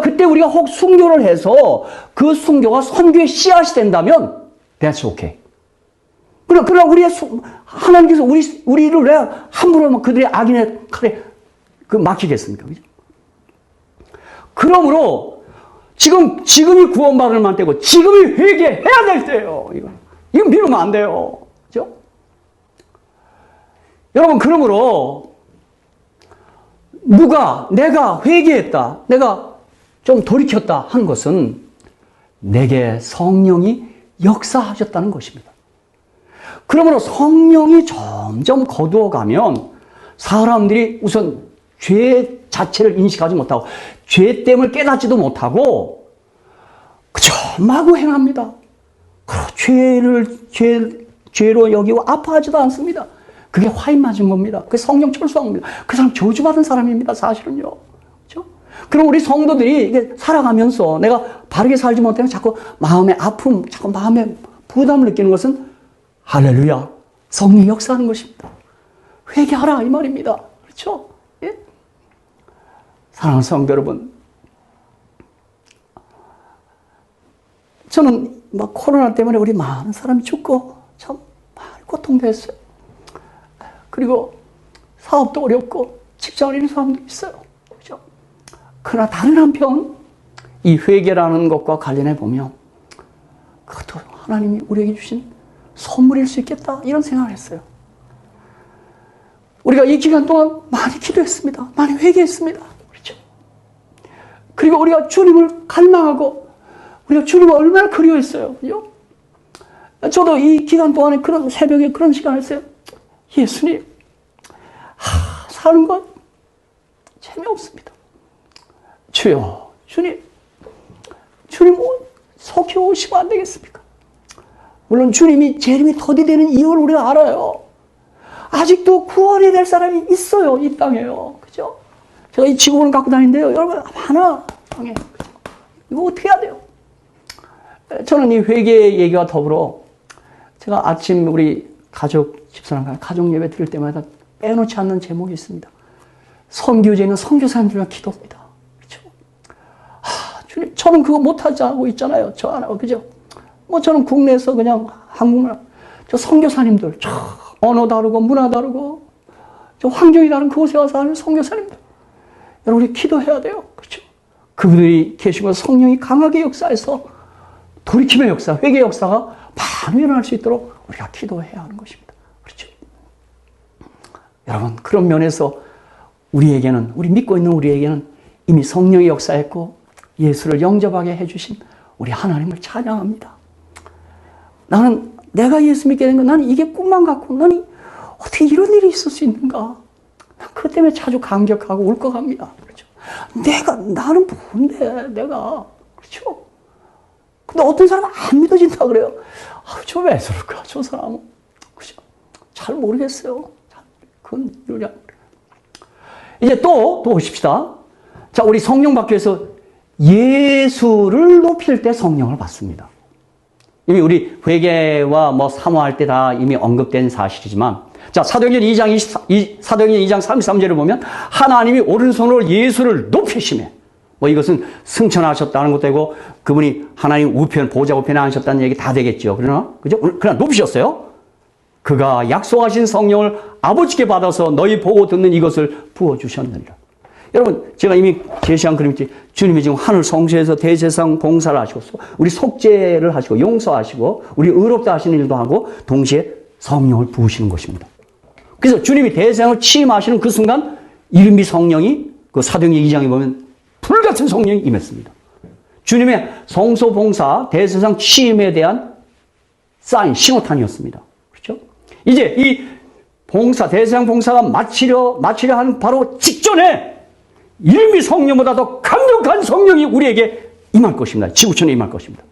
그때 우리가 혹 순교를 해서 그 순교가 선교의 씨앗이 된다면 that's okay. 그러나 하나님께서 우리를 왜 함부로 그들의 악인의 칼에 막히겠습니까? 그죠? 그러므로 지금이 구원받을 만 때고 지금이 회개해야 될 때예요. 이건 미루면 안 돼요. 그죠? 여러분, 그러므로 내가 회개했다, 내가 좀 돌이켰다 한 것은 내게 성령이 역사하셨다는 것입니다. 그러므로 성령이 점점 거두어가면 사람들이 우선 죄 자체를 인식하지 못하고 죄됨을 깨닫지도 못하고 그저 마구 행합니다. 죄로 여기고 아파하지도 않습니다. 그게 화인 맞은 겁니다. 그게 성령 철수한 겁니다. 그 사람 저주받은 사람입니다. 사실은요. 그렇죠? 그럼 우리 성도들이 이게 살아가면서 내가 바르게 살지 못하면 자꾸 마음의 아픔, 자꾸 마음의 부담을 느끼는 것은 할렐루야, 성령이 역사하는 것입니다. 회개하라 이 말입니다. 그렇죠? 예? 사랑하는 성도 여러분, 저는 코로나 때문에 우리 많은 사람이 죽고 참 많이 고통됐어요. 그리고 사업도 어렵고 직장을 잃은 사람도 있어요. 그렇죠? 그러나 다른 한편 이 회개라는 것과 관련해 보면 그것도 하나님이 우리에게 주신 선물일 수 있겠다 이런 생각을 했어요. 우리가 이 기간 동안 많이 기도했습니다. 많이 회개했습니다. 그렇죠? 그리고 우리가 주님을 갈망하고 우리가 주님을 얼마나 그리워했어요. 그죠? 저도 이 기간 동안에 그런 새벽에 그런 시간을 했어요. 예수님, 사는 건 재미없습니다. 주여, 주님 속히 오시면 안 되겠습니까? 물론 주님이 재림이 더디되는 이유를 우리가 알아요. 아직도 구원이 될 사람이 있어요. 이 땅에요. 그죠? 제가 이 지구본을 갖고 다니는데요. 여러분, 많아. 땅에. 이거 어떻게 해야 돼요? 저는 이 회개 얘기와 더불어 제가 아침 우리 집사람과 가족 예배 드릴 때마다 빼놓지 않는 제목이 있습니다. 선교제는 선교사님들과 기도입니다. 그렇죠? 주님, 저는 그거 못하고 있잖아요. 저 안 하고, 그죠? 저는 국내에서 그냥 한국말, 저 선교사님들, 언어 다르고, 문화 다르고, 저 환경이 다른 그곳에 와서 하는 선교사님들. 여러분, 우리 기도해야 돼요. 그렇죠? 그분들이 계시고 성령이 강하게 역사해서 돌이킴의 역사, 회개의 역사가 많이 일어날 수 있도록 우리가 기도해야 하는 것입니다. 그렇죠? 여러분, 그런 면에서 우리에게는, 우리 믿고 있는 우리에게는 이미 성령이 역사했고 예수를 영접하게 해주신 우리 하나님을 찬양합니다. 내가 예수 믿게 된 건 나는 이게 꿈만 같고 나는 어떻게 이런 일이 있을 수 있는가? 그것 때문에 자주 감격하고 울컥합니다. 그렇죠? 나는 뭔데, 그렇죠? 근데 어떤 사람은 안 믿어진다 그래요. 저 왜 저럴까, 저 사람은. 그죠? 잘 모르겠어요. 그건 이러냐. 이제 또 보십시다. 자, 우리 성령 받기 위해서 예수를 높일 때 성령을 받습니다. 이미 우리 회개와 뭐 사모할 때 다 이미 언급된 사실이지만, 자, 사도행전 2장 33절을 보면 하나님이 오른손으로 예수를 높이시매. 뭐 이것은 승천하셨다는 것도 되고 그분이 하나님 우편, 보좌 우편에 앉으셨다는 얘기 다 되겠죠. 그러나, 그죠? 그러나 높이셨어요. 그가 약속하신 성령을 아버지께 받아서 너희 보고 듣는 이것을 부어주셨느니라. 여러분, 제가 이미 제시한 그림이 주님이 지금 하늘 성소에서 대제사장 봉사를 하시고, 우리 속죄를 하시고, 용서하시고, 우리 의롭다 하시는 일도 하고, 동시에 성령을 부으시는 것입니다. 그래서 주님이 대제사장을 취임하시는 그 순간, 이른비 성령이, 그 사도행전 2장에 보면 불같은 성령이 임했습니다. 주님의 성소 봉사, 대제사장 취임에 대한 사인, 신호탄이었습니다. 그렇죠? 이제 이 봉사, 대제사장 봉사가 마치려 하는 바로 직전에 이름이 성령보다 더 강력한 성령이 우리에게 임할 것입니다. 지구촌에 임할 것입니다.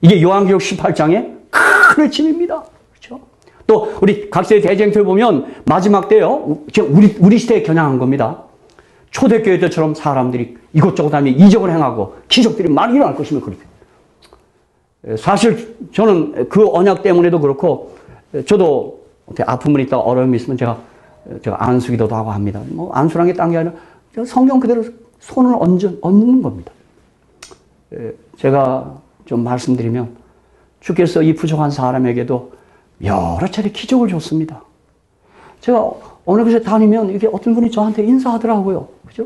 이게 요한계시록 18장의 큰 핵심입니다. 그렇죠? 또 우리 각세의 대쟁터를 보면 마지막 때요. 우리 시대에 겨냥한 겁니다. 초대교회 때처럼 사람들이 이것저것 하며 이적을 행하고 기적들이 많이 일어날 것입니다. 그렇게. 사실 저는 그 언약 때문에도 그렇고 저도 아픈 분이 있다가 어려움이 있으면 제가 안수기도도 하고 합니다. 뭐 안수란 게 딴 게 아니라 성경 그대로 손을 얹는 겁니다. 제가 좀 말씀드리면 주께서 이 부족한 사람에게도 여러 차례 기적을 줬습니다. 제가 어느 곳에 다니면 이게 어떤 분이 저한테 인사하더라고요. 그죠?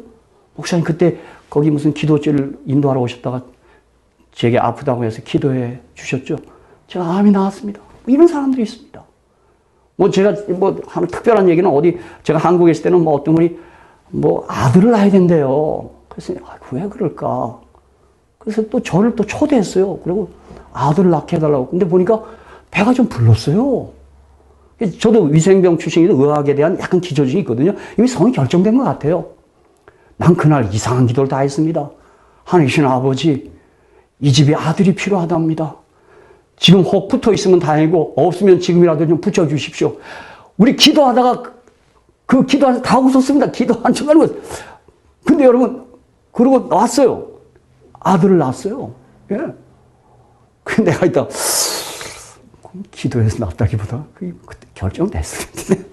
목사님 그때 거기 무슨 기도죄를 인도하러 오셨다가 제게 아프다고 해서 기도해 주셨죠. 제가 암이 나왔습니다. 이런 사람들이 있습니다. 뭐 제가 뭐 하는 특별한 얘기는 어디 제가 한국에 있을 때는 뭐 어떤 분이 뭐 아들을 낳아야 된대요. 그래서 왜 그럴까? 그래서 또 저를 또 초대했어요. 그리고 아들을 낳게 해달라고. 근데 보니까 배가 좀 불렀어요. 저도 위생병 출신이라 의학에 대한 약간 기저질이 있거든요. 이미 성이 결정된 것 같아요. 난 그날 이상한 기도를 다 했습니다. 하나님 아버지, 이 집에 아들이 필요하답니다. 지금 혹 붙어 있으면 다행이고 없으면 지금이라도 좀 붙여주십시오. 우리 기도하다가 그 기도하면서 다 웃었습니다. 기도한 척하는 거. 근데 여러분, 그러고 나왔어요. 아들을 낳았어요. 예. 근데 내가 이따, 기도해서 낳았다기보다, 그때 결정됐을 텐데.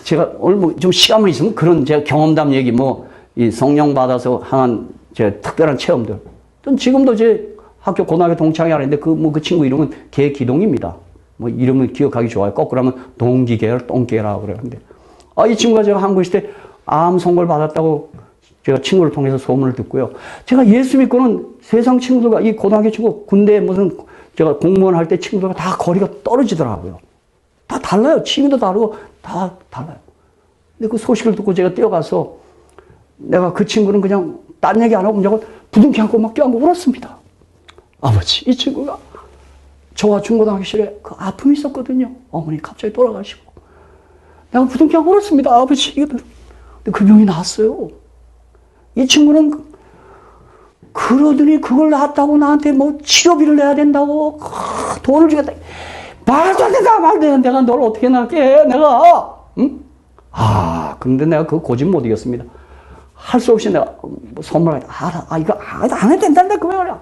제가 오늘 좀 시간만 있으면 그런 제가 경험담 얘기, 이 성령 받아서 한 제 특별한 체험들. 지금도 제 학교 고등학교 동창이 하는데 그 친구 이름은 개기동입니다. 이름은 기억하기 좋아요. 거꾸로 하면 동기계열, 똥계라고 그러는데. 이 친구가 제가 한국에 있을 때 암 선고를 받았다고 제가 친구를 통해서 소문을 듣고요. 제가 예수 믿고는 세상 친구들과 이 고등학교 친구, 군대 무슨 제가 공무원 할 때 친구들과 다 거리가 떨어지더라고요. 다 달라요. 취미도 다르고 다 달라요. 근데 그 소식을 듣고 제가 뛰어가서 내가 그 친구는 그냥 딴 얘기 안 하고 그냥 부둥켜 안고 막 껴안고 울었습니다. 아버지, 이 친구가 저와 중고등학교 시절에 그 아픔이 있었거든요. 어머니 갑자기 돌아가시고. 내가 부둥켜 안고 울었습니다. 아버지. 근데 그 병이 나았어요. 이 친구는 그러더니 그걸 낳았다고 나한테 치료비를 내야 된다고 돈을 주겠다. 말도 안 된다. 말도 안 된다. 내가 널 어떻게 낳게 내가. 응? 근데 내가 그 고집 못 이겼습니다. 할 수 없이 내가 선물하겠다. 이거 안 해도 된다는데 그 말이야.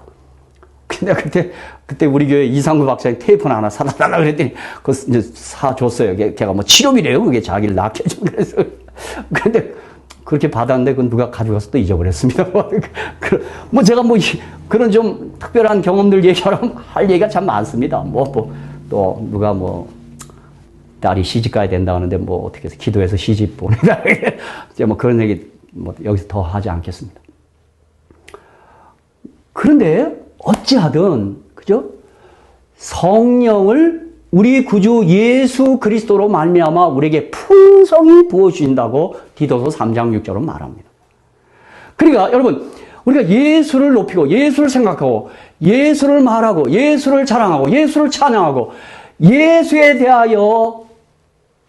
근데 그때 우리 교회 이상구 박사님 테이프는 하나 사다 달라 그랬더니 그거 이제 사줬어요. 걔가 치료비래요. 그게 자기를 낳게 좀 그래서. 근데 그렇게 받았는데 그건 누가 가져가서 또 잊어버렸습니다. 제가 그런 좀 특별한 경험들 얘기하면 할 얘기가 참 많습니다. 또 누가 딸이 시집 가야 된다 하는데 어떻게 해서 기도해서 시집 보내라. 그런 얘기 여기서 더 하지 않겠습니다. 그런데 어찌하든 그죠? 성령을 우리 구주 예수 그리스도로 말미암아 우리에게 풍성히 부어주신다고 디도서 3장 6절은 말합니다. 그러니까 여러분 우리가 예수를 높이고 예수를 생각하고 예수를 말하고 예수를 자랑하고 예수를 찬양하고 예수에 대하여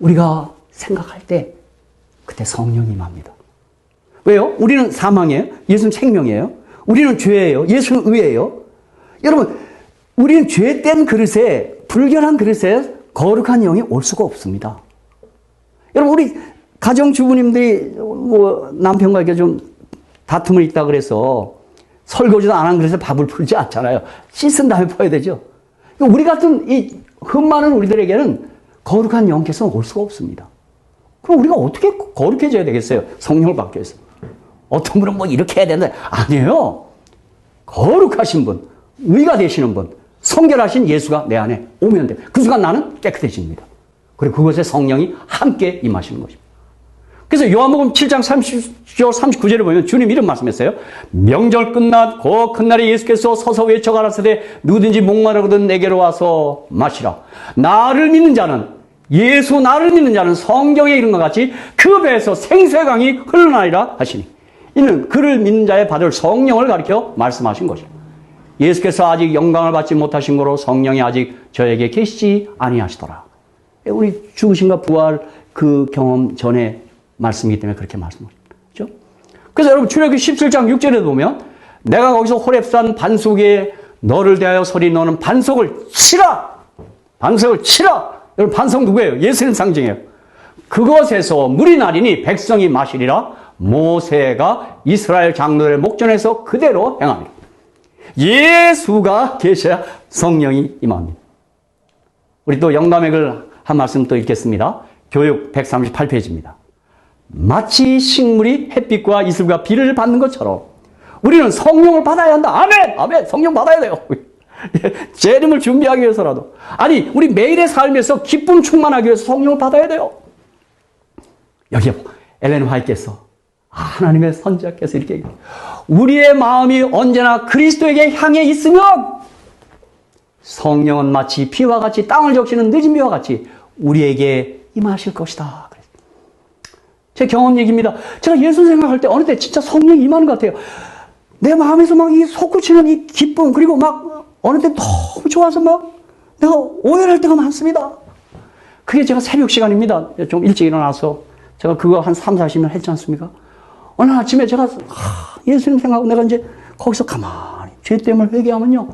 우리가 생각할 때 그때 성령이 임합니다. 왜요? 우리는 사망이에요. 예수는 생명이에요. 우리는 죄예요. 예수는 의예요. 여러분, 우리는 죄된 그릇에, 불결한 그릇에 거룩한 영이 올 수가 없습니다. 여러분, 우리 가정주부님들이 남편과 이렇게 좀 다툼을 있다 그래서 설거지도 안 한 그릇에 밥을 풀지 않잖아요. 씻은 다음에 퍼야 되죠. 그러니까 우리 같은 이 흠 많은 우리들에게는 거룩한 영께서 올 수가 없습니다. 그럼 우리가 어떻게 거룩해져야 되겠어요? 성령을 받기 위해서. 어떤 분은 뭐 이렇게 해야 되는데 아니에요. 거룩하신 분, 의가 되시는 분, 성결하신 예수가 내 안에 오면 돼요. 그 순간 나는 깨끗해집니다. 그리고 그것에 성령이 함께 임하시는 것입니다. 그래서 요한복음 7장 30절 39절에 보면 주님 이런 말씀했어요. 명절 끝났고 큰 날에 예수께서 서서 외쳐 가라사대 누구든지 목마르거든 내게로 와서 마시라. 나를 믿는 자는 예수 나를 믿는 자는 성경에 이른 것 같이 그 배에서 생수의 강이 흘러나리라 하시니 이는 그를 믿는 자의 받을 성령을 가리켜 말씀하신 것입니다. 예수께서 아직 영광을 받지 못하신 거로 성령이 아직 저에게 계시지 아니하시더라. 우리 죽으심과 부활 그 경험 전에 말씀이기 때문에 그렇게 말씀하셨죠. 그래서 여러분 출애굽기 17장 6절에 보면 내가 거기서 호렙산 반석에 너를 대하여 서리 너는 반석을 치라. 반석을 치라. 여러분 반석 누구예요? 예수님 상징이에요. 그것에서 물이 나리니 백성이 마시리라. 모세가 이스라엘 장로의 목전에서 그대로 행합니다. 예수가 계셔야 성령이 임합니다. 우리 또 영감액을 한 말씀 또 읽겠습니다. 교육 138페이지입니다. 마치 식물이 햇빛과 이슬과 비를 받는 것처럼 우리는 성령을 받아야 한다. 아멘! 아멘! 성령 받아야 돼요. 재림을 준비하기 위해서라도. 아니, 우리 매일의 삶에서 기쁨 충만하기 위해서 성령을 받아야 돼요. 여기에 엘렌 화이트께서 하나님의 선지자께서 이렇게 얘기해요. 우리의 마음이 언제나 그리스도에게 향해 있으면 성령은 마치 비와 같이 땅을 적시는 늦은 비와 같이 우리에게 임하실 것이다. 제 경험 얘기입니다. 제가 예수 생각할 때 어느 때 진짜 성령이 임하는 것 같아요. 내 마음에서 막 이 솟구치는 이 기쁨 그리고 막 어느 때 너무 좋아서 막 내가 오열할 때가 많습니다. 그게 제가 새벽 시간입니다. 좀 일찍 일어나서 제가 그거 한 3, 40년 했지 않습니까? 어느 아침에 제가 예수님 생각하고 내가 이제 거기서 가만히 죄 때문에 회개하면요.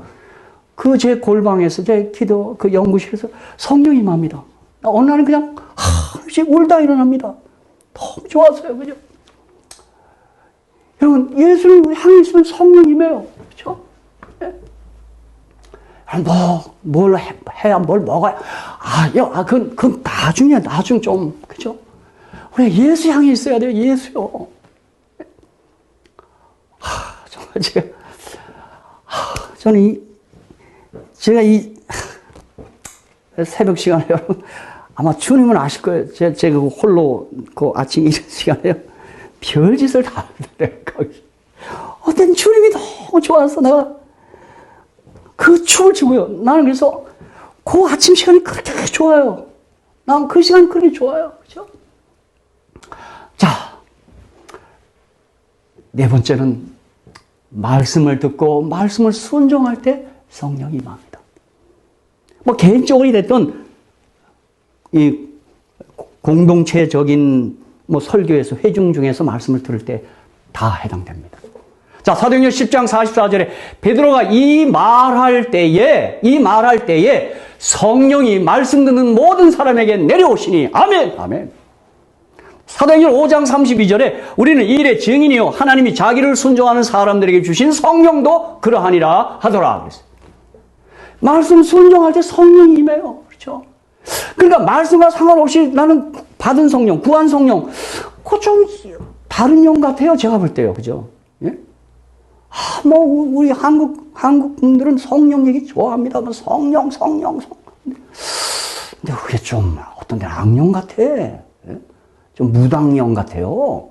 그 제 골방에서 제 기도 그 연구실에서 성령이 임합니다. 어느 날은 그냥 하나씩 울다 일어납니다. 너무 좋았어요. 그죠? 여러분, 예수를 향해 있으면 성령이 임해요. 그죠? 네. 뭘 해야, 뭘 먹어야. 그건 나중에, 나중 좀, 그죠? 우리 예수 향해 있어야 돼요. 예수요. 정말 저는 제가 새벽 시간에 여러분, 아마 주님은 아실 거예요. 제가 홀로 그 아침 이른 시간에요. 별짓을 다 하는데, 거기. 어떤 주님이 너무 좋아서 내가 그 춤을 추고요. 나는 그래서 그 아침 시간이 그렇게 좋아요. 난 그 시간이 그렇게 좋아요. 그죠? 자, 네 번째는 말씀을 듣고 말씀을 순종할 때 성령이 임합니다. 뭐 개인적으로 됐던 이 공동체적인 뭐 설교에서 회중 중에서 말씀을 들을 때 다 해당됩니다. 자, 사도행전 10장 44절에 베드로가 이 말할 때에 성령이 말씀 듣는 모든 사람에게 내려오시니 아멘. 아멘. 사도행전 5장 32절에 우리는 이 일의 증인이요 하나님이 자기를 순종하는 사람들에게 주신 성령도 그러하니라 하더라 그랬어요. 말씀 순종할 때 성령이 임해요. 그렇죠? 그러니까 말씀과 상관없이 나는 받은 성령, 구한 성령, 그거 좀 다른 영 같아요. 제가 볼 때요. 그죠? 예? 뭐 우리 한국 분들은 성령 얘기 좋아합니다. 뭐 성령. 근데 그게 좀 어떤 데는 악령 같아. 예? 좀 무당령 같아요.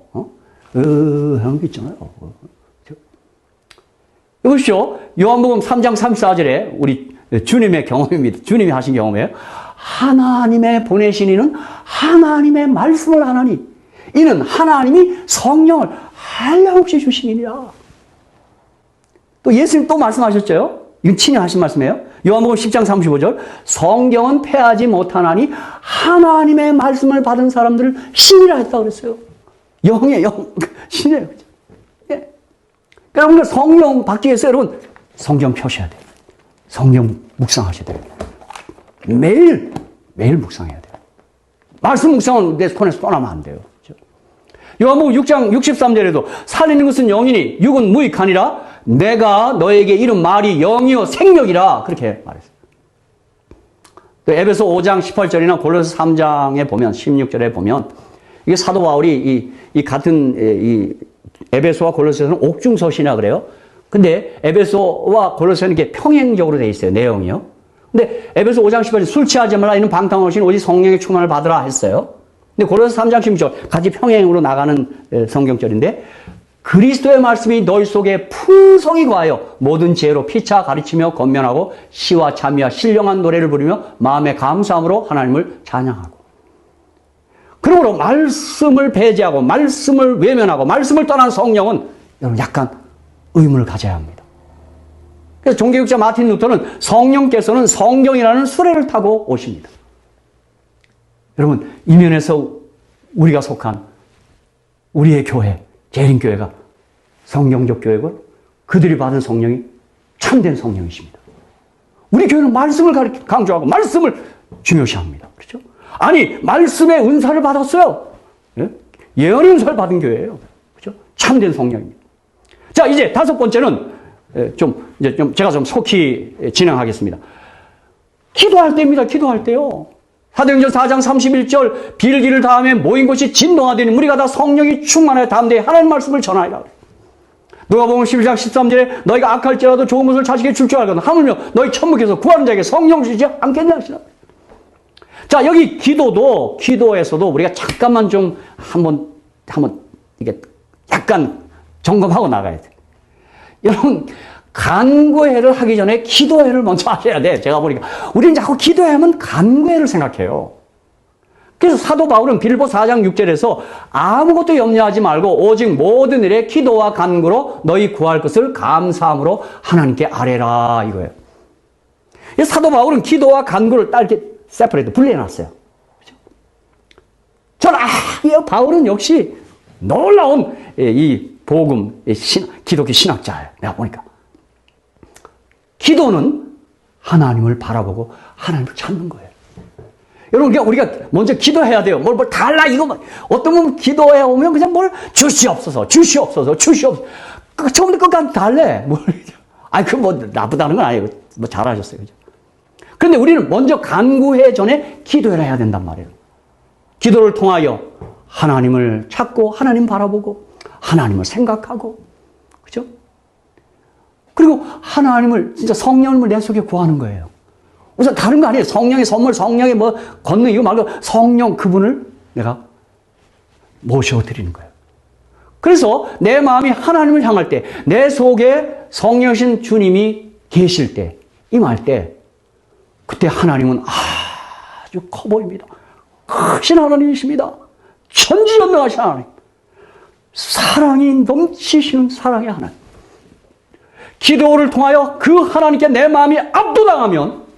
그런 게 있잖아요. 보십시오. 요한복음 3장 34절에 우리 주님의 경험입니다. 주님이 하신 경험이에요. 하나님의 보내신 이는 하나님의 말씀을 하나니 이는 하나님이 성령을 한량없이 주시니라. 또 예수님 또 말씀하셨죠. 이건 친히 하신 말씀이에요. 요한복음 10장 35절 성경은 패하지 못하나니 하나님의 말씀을 받은 사람들을 신이라 했다고 그랬어요. 영의 영, 신이에요. 예. 그러니까 성령 받기 위해서 여러분 성경 펴셔야 돼요. 성경 묵상하셔야 돼요. 매일 묵상해야 돼요. 말씀 묵상은 내 손에서 떠나면 안 돼요. 그렇죠? 요한복음 6장 63절에도 살리는 것은 영이니 육은 무익하니라 내가 너에게 이른 말이 영이요 생명이라 그렇게 말했어요. 또 에베소 5장 18절이나 골로새 3장에 보면 16절에 보면 이게 사도 바울이 이 같은 이 에베소와 골로새서는 옥중서신이라 그래요. 근데 에베소와 골로새는 이게 평행적으로 돼 있어요. 내용이요. 근데 에베소 5장 18절 술 취하지 말라 이는 방탕하신 오직 성령의 충만을 받으라 했어요. 근데 골로새 3장 16절 같이 평행으로 나가는 성경절인데 그리스도의 말씀이 너희 속에 풍성히 거하여 모든 지혜로 피차 가르치며 권면하고 시와 참의와 신령한 노래를 부르며 마음의 감사함으로 하나님을 찬양하고. 그러므로 말씀을 배제하고 말씀을 외면하고 말씀을 떠난 성령은 여러분 약간 의문을 가져야 합니다. 그래서 종교육자 마틴 루터는 성령께서는 성경이라는 수레를 타고 오십니다. 여러분 이 면에서 우리가 속한 우리의 교회 재림교회가 성경적 교회고 그들이 받은 성령이 참된 성령이십니다. 우리 교회는 말씀을 강조하고 말씀을 중요시합니다. 그렇죠? 아니 말씀의 은사를 받았어요. 예? 예언의 은사를 받은 교회예요. 그렇죠? 참된 성령입니다. 자 이제 다섯 번째는 좀 제가 좀 속히 진행하겠습니다. 기도할 때입니다. 기도할 때요. 사도행전 4장 31절 빌기를 다음에 모인 곳이 진동하더니 우리가 다 성령이 충만하여 담대히 하나님 말씀을 전하리라. 누가복음 11장 13절에 너희가 악할지라도 좋은 것을 자식에게 줄 줄 알거든 하물며 너희 천국에서 구하는 자에게 성령 주지 않겠냐 하시라. 자 여기 기도에서도 우리가 잠깐만 좀 한번 이게 약간 점검하고 나가야 돼. 여러분 간구회를 하기 전에 기도회를 먼저 하셔야 돼. 제가 보니까 우리는 자꾸 기도회하면 간구회를 생각해요. 그래서 사도 바울은 빌보 4장 6절에서 아무것도 염려하지 말고 오직 모든 일에 기도와 간구로 너희 구할 것을 감사함으로 하나님께 아뢰라 이거예요. 사도 바울은 기도와 간구를 딱 이렇게 세퍼레이트 분리해놨어요. 저는 이 바울은 역시 놀라운 이 복음 기독교 신학자예요. 내가 보니까 기도는 하나님을 바라보고 하나님을 찾는 거예요. 여러분, 우리가 먼저 기도해야 돼요. 뭘 달라, 이거. 어떤 분은 기도해 오면 그냥 뭘 주시옵소서. 처음부터 끝까지 달래. 나쁘다는 건 아니에요. 잘하셨어요. 그죠? 그런데 우리는 먼저 간구회 전에 기도를 해야 된단 말이에요. 기도를 통하여 하나님을 찾고, 하나님 바라보고, 하나님을 생각하고, 그죠? 그리고 하나님을, 진짜 성령을 내 속에 구하는 거예요. 우선 다른 거 아니에요. 성령의 선물, 성령의 권능, 이거 말고 성령 그분을 내가 모셔드리는 거예요. 그래서 내 마음이 하나님을 향할 때, 내 속에 성령이신 주님이 계실 때, 임할 때, 그때 하나님은 아주 커 보입니다. 크신 하나님이십니다. 천지전능하신 하나님. 사랑이 넘치시는 사랑의 하나님. 기도를 통하여 그 하나님께 내 마음이 압도당하면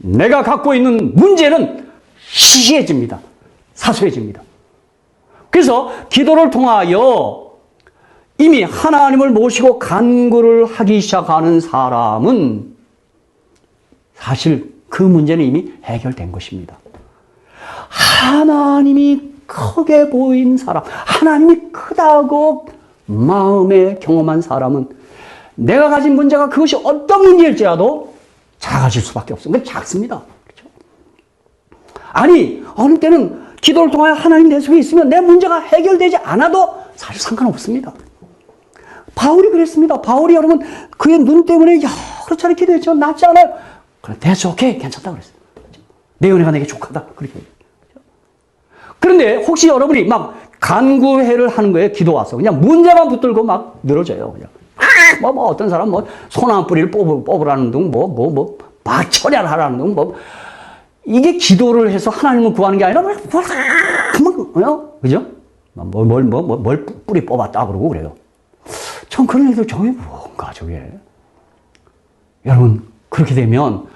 내가 갖고 있는 문제는 시시해집니다. 사소해집니다. 그래서 기도를 통하여 이미 하나님을 모시고 간구를 하기 시작하는 사람은 사실 그 문제는 이미 해결된 것입니다. 하나님이 크게 보인 사람, 하나님이 크다고 마음에 경험한 사람은 내가 가진 문제가 그것이 어떤 문제일지라도 작아질 수밖에 없어요. 그건 작습니다. 그렇죠? 아니, 어느 때는 기도를 통하여 하나님 내 속에 있으면 내 문제가 해결되지 않아도 사실 상관없습니다. 바울이 그랬습니다. 바울이 여러분 그의 눈 때문에 여러 차례 기도했죠. 낫지 않아요. 그래, that's okay. 괜찮다 그랬어요. 내 은혜가 내게 족하다. 그렇게. 그런데 혹시 여러분이 막 간구회를 하는 거예요. 기도 와서 그냥 문제만 붙들고 막 늘어져요. 그냥. 어떤 사람 소나무 뿌리를 뽑으라는 둥, 마철야를 하라는 둥, 이게 기도를 해서 하나님을 구하는 게 아니라, 그죠? 뭘 뿌리 뽑았다 그러고 그래요. 전 그런 애들 저게 뭔가, 저게. 여러분, 그렇게 되면,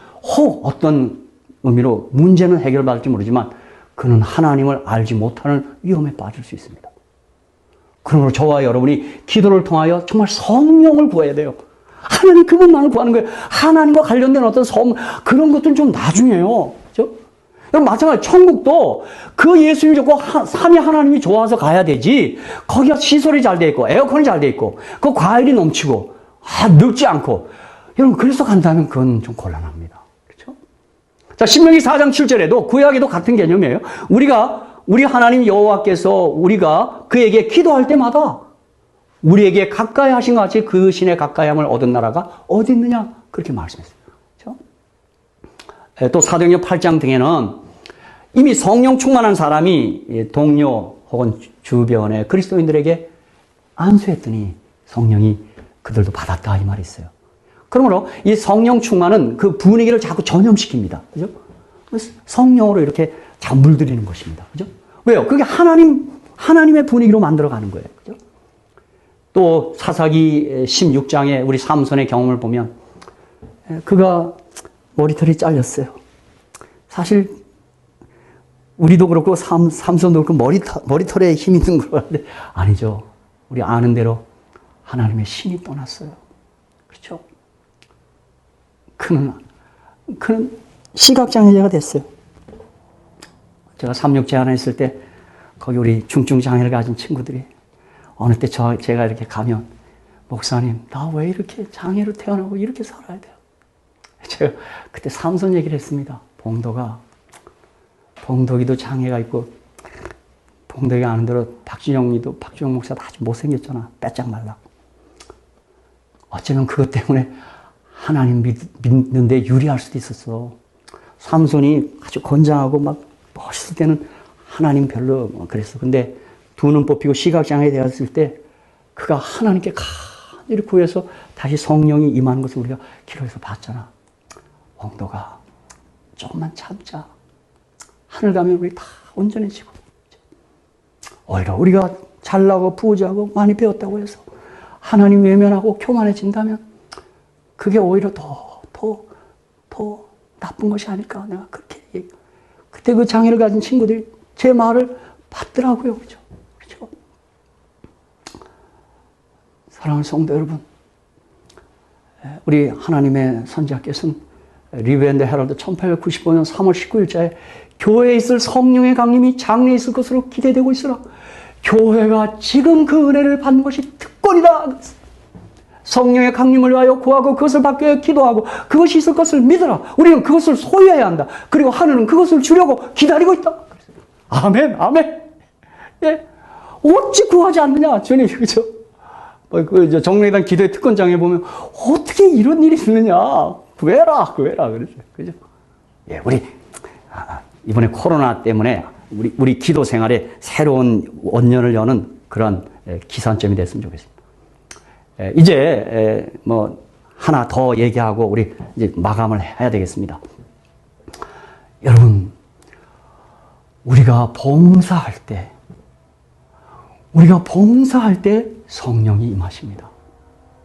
어떤 의미로 문제는 해결받을지 모르지만, 그는 하나님을 알지 못하는 위험에 빠질 수 있습니다. 그러므로 저와 여러분이 기도를 통하여 정말 성령을 구해야 돼요. 하나님 그분만을 구하는 거예요. 하나님과 관련된 어떤 그런 것들은 좀 나중에요. 그렇죠? 여러분 마찬가지 천국도 그 예수님이 좋고 삼위 하나님이 좋아서 가야 되지. 거기가 시설이 잘 돼 있고 에어컨이 잘 돼 있고 그 과일이 넘치고 늙지 않고. 여러분, 그래서 간다면 그건 좀 곤란합니다. 그렇죠? 자, 신명기 4장 7절에도 구약에도 같은 개념이에요. 우리 하나님 여호와께서 우리가 그에게 기도할 때마다 우리에게 가까이 하신 것 같이 그 신의 가까이함을 얻은 나라가 어디 있느냐? 그렇게 말씀했어요. 그렇죠? 또 사도행전 8장 등에는 이미 성령 충만한 사람이 동료 혹은 주변의 그리스도인들에게 안수했더니 성령이 그들도 받았다 이 말이 있어요. 그러므로 이 성령 충만은 그 분위기를 자꾸 전염시킵니다. 그죠? 성령으로 이렇게 자 물들이는 것입니다. 그죠? 왜요? 그게 하나님의 분위기로 만들어가는 거예요. 그죠? 또 사사기 16장에 우리 삼손의 경험을 보면 그가 머리털이 잘렸어요. 사실 우리도 그렇고 삼손도 그렇고 머리털에 힘 있는 걸 알았는데 아니죠. 우리 아는 대로 하나님의 신이 떠났어요. 그렇죠? 그는 시각장애자가 됐어요. 제가 삼육제 하나 했을 때 거기 우리 중증장애를 가진 친구들이 어느 때 제가 이렇게 가면 목사님 나 왜 이렇게 장애로 태어나고 이렇게 살아야 돼요? 제가 그때 삼손 얘기를 했습니다. 봉덕이도 장애가 있고 봉덕이가 아는 대로 박준영 목사도 아주 못생겼잖아. 빼짝 말라. 어쩌면 그것 때문에 하나님 믿는데 유리할 수도 있었어. 삼손이 아주 건장하고 막 멋있을 때는 하나님 별로 그랬어. 근데 두 눈 뽑히고 시각장애 되었을 때 그가 하나님께 간절히 구해서 다시 성령이 임하는 것을 우리가 기록해서 봤잖아. 왕도가 조금만 참자. 하늘 가면 우리 다 온전해지고. 오히려 우리가 잘나고 부자고 많이 배웠다고 해서 하나님 외면하고 교만해진다면 그게 오히려 더 나쁜 것이 아닐까. 내가 그렇게 얘기해요. 그때 그 장애를 가진 친구들이 제 말을 받더라고요. 그죠? 그죠? 사랑하는 성도 여러분, 우리 하나님의 선지자께서는 리브 앤드 헤럴드 1895년 3월 19일자에 교회에 있을 성령의 강림이 장래에 있을 것으로 기대되고 있으라. 교회가 지금 그 은혜를 받는 것이 특권이다. 성령의 강림을 위하여 구하고 그것을 받기 위해 기도하고 그것이 있을 것을 믿어라. 우리는 그것을 소유해야 한다. 그리고 하늘은 그것을 주려고 기다리고 있다. 아멘, 아멘. 예. 어찌 구하지 않느냐, 주님, 그죠? 정례단 기도의 특권장에 보면 어떻게 이런 일이 있느냐. 구해라, 그랬어요. 그죠? 예, 우리, 이번에 코로나 때문에 우리 기도 생활에 새로운 원년을 여는 그런 기산점이 됐으면 좋겠습니다. 이제 하나 더 얘기하고 우리 이제 마감을 해야 되겠습니다. 여러분, 우리가 봉사할 때 성령이 임하십니다.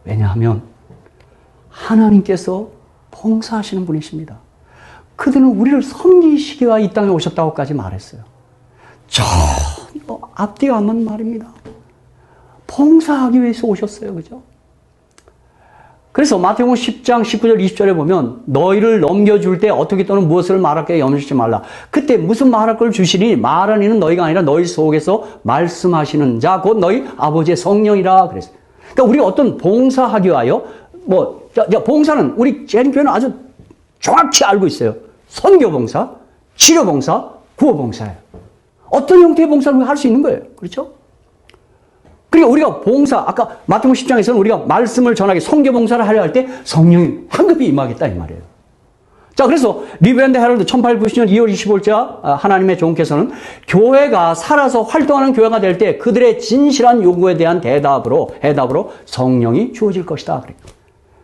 왜냐하면 하나님께서 봉사하시는 분이십니다. 그들은 우리를 섬기시기 위해 이 땅에 오셨다고까지 말했어요. 저 앞뒤가 안 맞는 말입니다. 봉사하기 위해서 오셨어요. 그죠? 그래서 마태복음 10장 19절 20절에 보면 너희를 넘겨줄 때 어떻게 또는 무엇을 말할게 염려하지 말라. 그때 무슨 말할 걸 주시니 말하는 이는 너희가 아니라 너희 속에서 말씀하시는 자 곧 너희 아버지의 성령이라 그랬어요. 그러니까 우리가 어떤 봉사하기 위하여 봉사는 우리 재림교회는 아주 정확히 알고 있어요. 선교봉사, 치료봉사, 구호봉사예요. 어떤 형태의 봉사를 할 수 있는 거예요. 그렇죠? 그러니까 우리가 봉사, 아까 마태복음 10장에서는 우리가 말씀을 전하게 선교봉사를 하려 할 때 성령이 황급히 임하겠다 이 말이에요. 자, 그래서 리브 앤드 헤럴드 1890년 2월 25일자 하나님의 종께서는 교회가 살아서 활동하는 교회가 될 때 그들의 진실한 요구에 대한 해답으로 성령이 주어질 것이다. 그래요.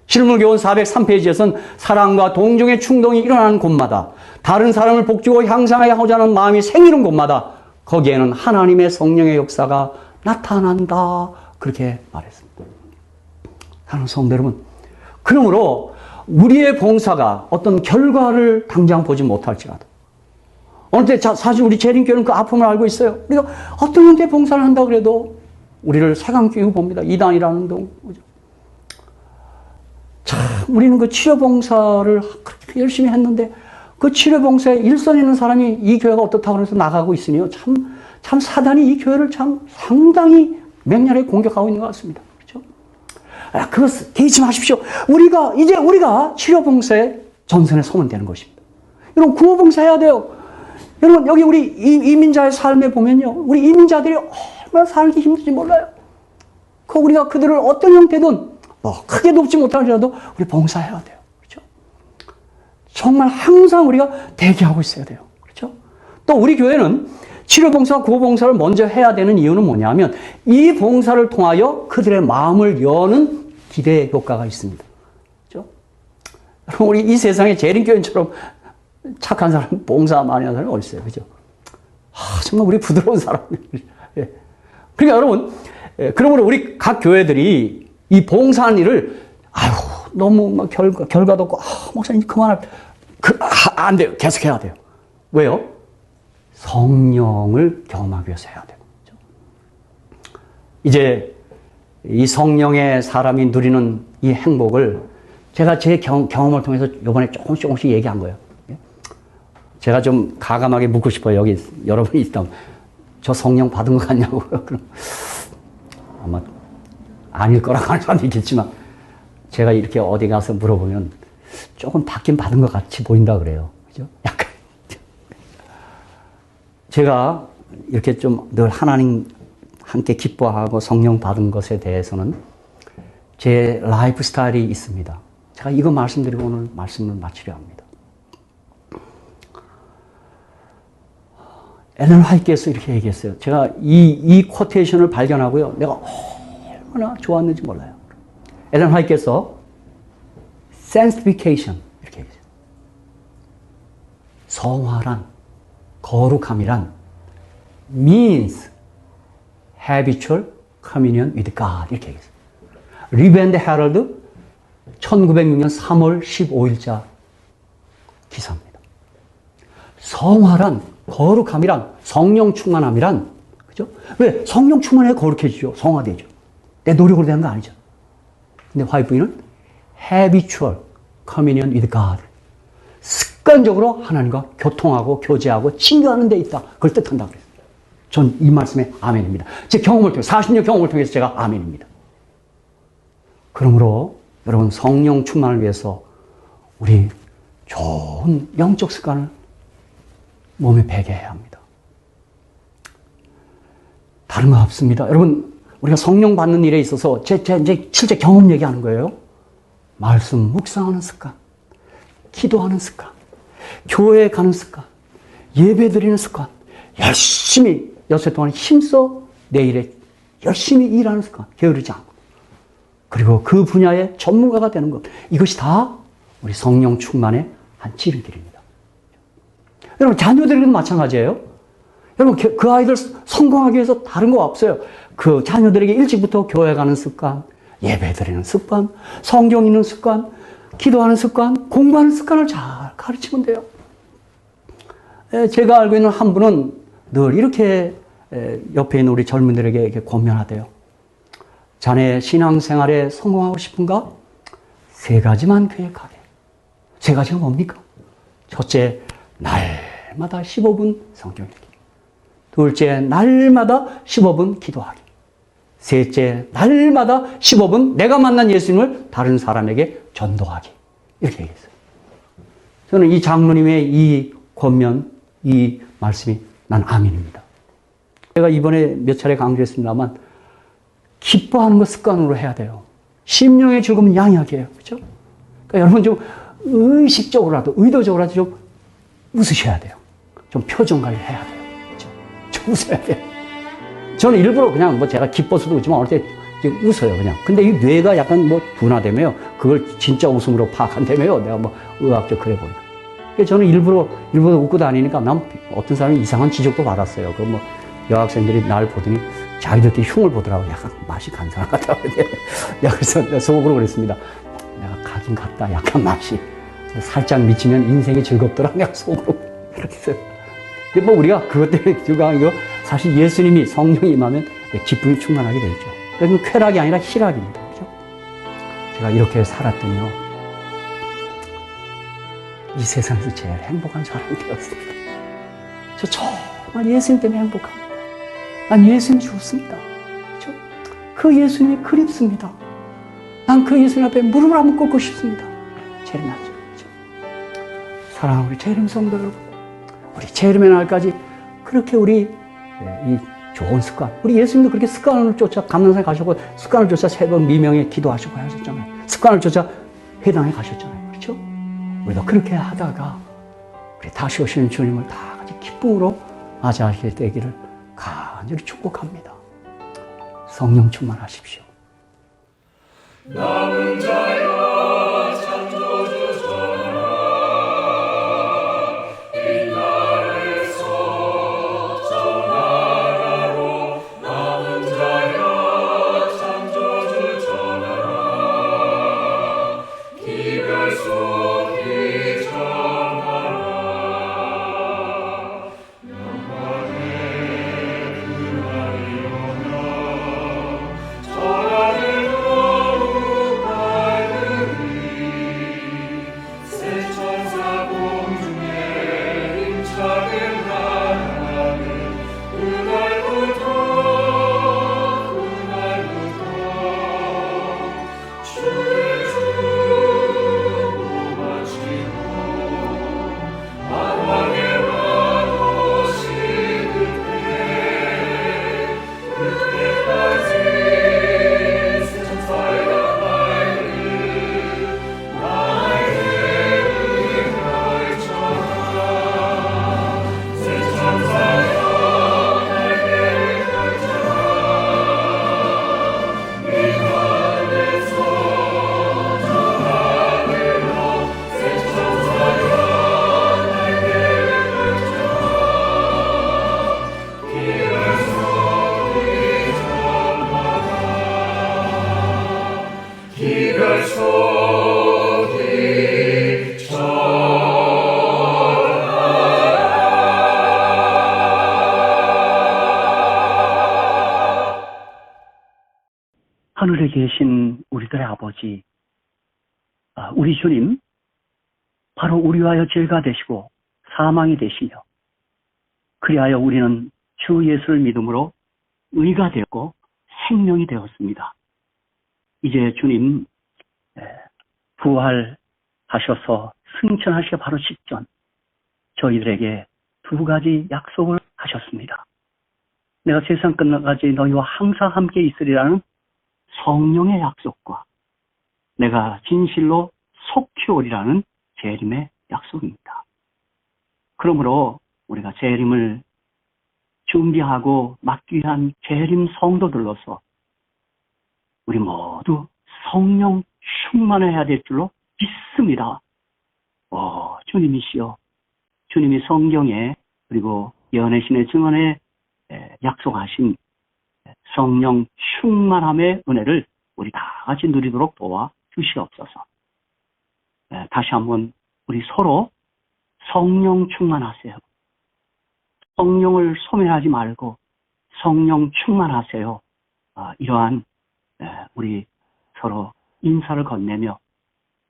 실물교훈 403페이지에서는 사랑과 동정의 충동이 일어나는 곳마다 다른 사람을 복주고 향상하고자 하는 마음이 생기는 곳마다 거기에는 하나님의 성령의 역사가 나타난다. 그렇게 말했습니다. 사랑하는 성도 여러분, 그러므로 우리의 봉사가 어떤 결과를 당장 보지 못할지라도 어느 때 사실 우리 재림교회는 그 아픔을 알고 있어요. 우리가 어떤 형태의 봉사를 한다고 그래도 우리를 색안 끼고 봅니다. 이단이라는 동. 참 우리는 그 치료봉사를 그렇게 열심히 했는데 그 치료봉사에 일선에 있는 사람이 이 교회가 어떻다고 해서 나가고 있으니요. 참 사단이 이 교회를 참 상당히 맹렬하게 공격하고 있는 것 같습니다. 그렇죠? 그거 개의치 마십시오. 이제 우리가 치료봉사의 전선에 서면 되는 것입니다. 여러분, 구호봉사해야 돼요. 여러분, 여기 우리 이민자의 삶에 보면요. 우리 이민자들이 얼마나 살기 힘든지 몰라요. 우리가 그들을 어떤 형태든 크게 돕지 못하더라도 우리 봉사해야 돼요. 그렇죠? 정말 항상 우리가 대기하고 있어야 돼요. 그렇죠? 또 우리 교회는 치료봉사, 구호봉사를 먼저 해야 되는 이유는 뭐냐면 이 봉사를 통하여 그들의 마음을 여는 기대 효과가 있습니다. 그렇죠? 여러분, 우리 이 세상에 재림교회처럼 착한 사람, 봉사 많이 하는 사람이 어디 있어요? 그죠? 정말 우리 부드러운 사람. 예. 그러니까 여러분, 그러므로 우리 각 교회들이 이 봉사하는 일을, 너무 막 결과도 없고, 목사님 안 돼요. 계속 해야 돼요. 왜요? 성령을 경험하기 위해서 해야 돼요. 그렇죠? 이제 이 성령의 사람이 누리는 이 행복을 제가 제 경험을 통해서 이번에 조금씩 얘기한 거예요. 제가 좀 가감하게 묻고 싶어요. 여기 여러분이 있다면. 저 성령 받은 것 같냐고요. 그럼 아마 아닐 거라고 하는 사람도 있겠지만 제가 이렇게 어디 가서 물어보면 조금 받긴 받은 것 같이 보인다 그래요. 그죠? 약간. 제가 이렇게 좀 늘 하나님 함께 기뻐하고 성령 받은 것에 대해서는 제 라이프 스타일이 있습니다. 제가 이거 말씀드리고 오늘 말씀을 마치려 합니다. 엘렌 화이트께서 이렇게 얘기했어요. 제가 이 쿼테이션을 발견하고요. 내가 얼마나 좋았는지 몰라요. 엘렌 화이트께서 sanctification 이렇게 얘기했어요. 성화란, 거룩함이란 means habitual communion with God 이렇게 얘기했어요. 리브 앤드 헤럴드 1906년 3월 15일자 기사입니다. 성화란, 거룩함이란, 성령 충만함이란, 그죠? 왜? 성령 충만해 거룩해지죠. 성화되죠. 내 노력으로 되는 거 아니죠. 근데 화이트는 habitual communion with God. 습관적으로 하나님과 교통하고 교제하고 친교하는 데 있다. 그걸 뜻한다 그랬어요. 전 이 말씀에 아멘입니다. 제 경험을 통해 40년 경험을 통해서 제가 아멘입니다. 그러므로 여러분 성령 충만을 위해서 우리 좋은 영적 습관을 몸에 배게 해야 합니다. 다른 거 없습니다. 여러분 우리가 성령 받는 일에 있어서 제 실제 경험 얘기하는 거예요. 말씀 묵상하는 습관, 기도하는 습관, 교회에 가는 습관, 예배 드리는 습관, 열심히 여세 동안 힘써 내 일에 열심히 일하는 습관, 게으르지 않고, 그리고 그 분야의 전문가가 되는 것, 이것이 다 우리 성령 충만의 한 지름길입니다. 여러분 자녀들에게도 마찬가지예요. 여러분 그 아이들 성공하기 위해서 다른 거 없어요. 그 자녀들에게 일찍부터 교회 가는 습관, 예배 드리는 습관, 성경 읽는 습관, 기도하는 습관, 공부하는 습관을 잘 가르치면 돼요. 제가 알고 있는 한 분은 늘 이렇게 옆에 있는 우리 젊은이들에게 이렇게 권면하대요. 자네 신앙생활에 성공하고 싶은가? 3가지만 계획하게. 3가지가 뭡니까? 첫째, 날마다 15분 성경 읽기. 둘째, 날마다 15분 기도하기. 셋째, 날마다 15분 내가 만난 예수님을 다른 사람에게 전도하기. 이렇게 얘기했어요. 저는 이 장로님의 이 권면, 이 말씀이 난 아멘입니다. 제가 이번에 몇 차례 강조했습니다만 기뻐하는 거 습관으로 해야 돼요. 심령의 즐거움은 양약이에요. 그렇죠? 그러니까 여러분 좀 의식적으로라도 의도적으로라도 좀 웃으셔야 돼요. 좀 표정 관리 해야 돼요. 그렇죠? 좀 웃어야 돼요. 저는 일부러 그냥 뭐 제가 기뻐서도 웃지만 어릴 때 웃어요 그냥. 근데 이 뇌가 약간 뭐 둔화되면 그걸 진짜 웃음으로 파악한다며요. 내가 뭐 의학적 그래 보니까. 그래서 저는 일부러 웃고 다니니까 난 어떤 사람이 이상한 지적도 받았어요. 그 뭐 여학생들이 날 보더니 자기들끼리 흉을 보더라고. 약간 맛이 간 사람 같다고. 내가 그래서 속으로 그랬습니다. 내가 가긴 갔다. 약간 맛이 살짝 미치면 인생이 즐겁더라. 내가 속으로 그렇게 했어요. 근데 뭐 우리가 그것 때문에 즐거운 거 사실 예수님이 성령이 임하면 기쁨이 충만하게 되죠. 그러니까 쾌락이 아니라 희락입니다. 그렇죠? 제가 이렇게 살았더니요. 이 세상에서 제일 행복한 사람이 되었습니다. 저 정말 예수님 때문에 행복합니다. 난 예수님이 좋습니다. 그렇죠? 그 예수님이 그립습니다. 난 그 예수님 앞에 무릎을 한번 꿇고 싶습니다. 재림하죠. 그렇죠? 사랑하는 우리 재림 성도 여러분, 우리 재림의 날까지 그렇게 우리 이 좋은 습관, 우리 예수님도 그렇게 습관을 쫓아 감난산에 가셨고 습관을 쫓아 새벽 미명에 기도하시고 하셨잖아요. 습관을 쫓아 회당에 가셨잖아요. 그렇죠? 우리도 그렇게 하다가 우리 다시 오시는 주님을 다 같이 기쁨으로 맞이하실 때기를 간절히 축복합니다. 성령 충만하십시오. 남은 자여 창조주 전하라 이 땅에서 저 나라로 남은 자여 창조주 전하라 기별 속이 전하라 영광의 그날이 오나 전하는 하늘에 계신 우리들의 아버지, 우리 주님, 바로 우리와여 죄가 되시고 사망이 되시며 그리하여 우리는 주 예수를 믿음으로 의가 되었고 생명이 되었습니다. 이제 주님 부활하셔서 승천하시기 바로 직전 저희들에게 두 가지 약속을 하셨습니다. 내가 세상 끝날까지 너희와 항상 함께 있으리라는 성령의 약속과 내가 진실로 속히 오리라는 재림의 약속입니다. 그러므로 우리가 재림을 준비하고 막기 위한 재림 성도들로서 우리 모두 성령 충만해야 될 줄로 믿습니다. 주님이시여, 주님이 성경에 그리고 예언의 증언에 약속하신 성령 충만함의 은혜를 우리 다 같이 누리도록 도와 주시옵소서. 다시 한번 우리 서로 성령 충만하세요. 성령을 소멸하지 말고 성령 충만하세요. 이러한 우리 서로 인사를 건네며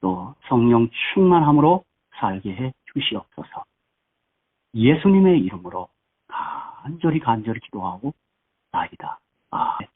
또 성령 충만함으로 살게 해 주시옵소서. 예수님의 이름으로 간절히 기도하고 나이다. 아멘.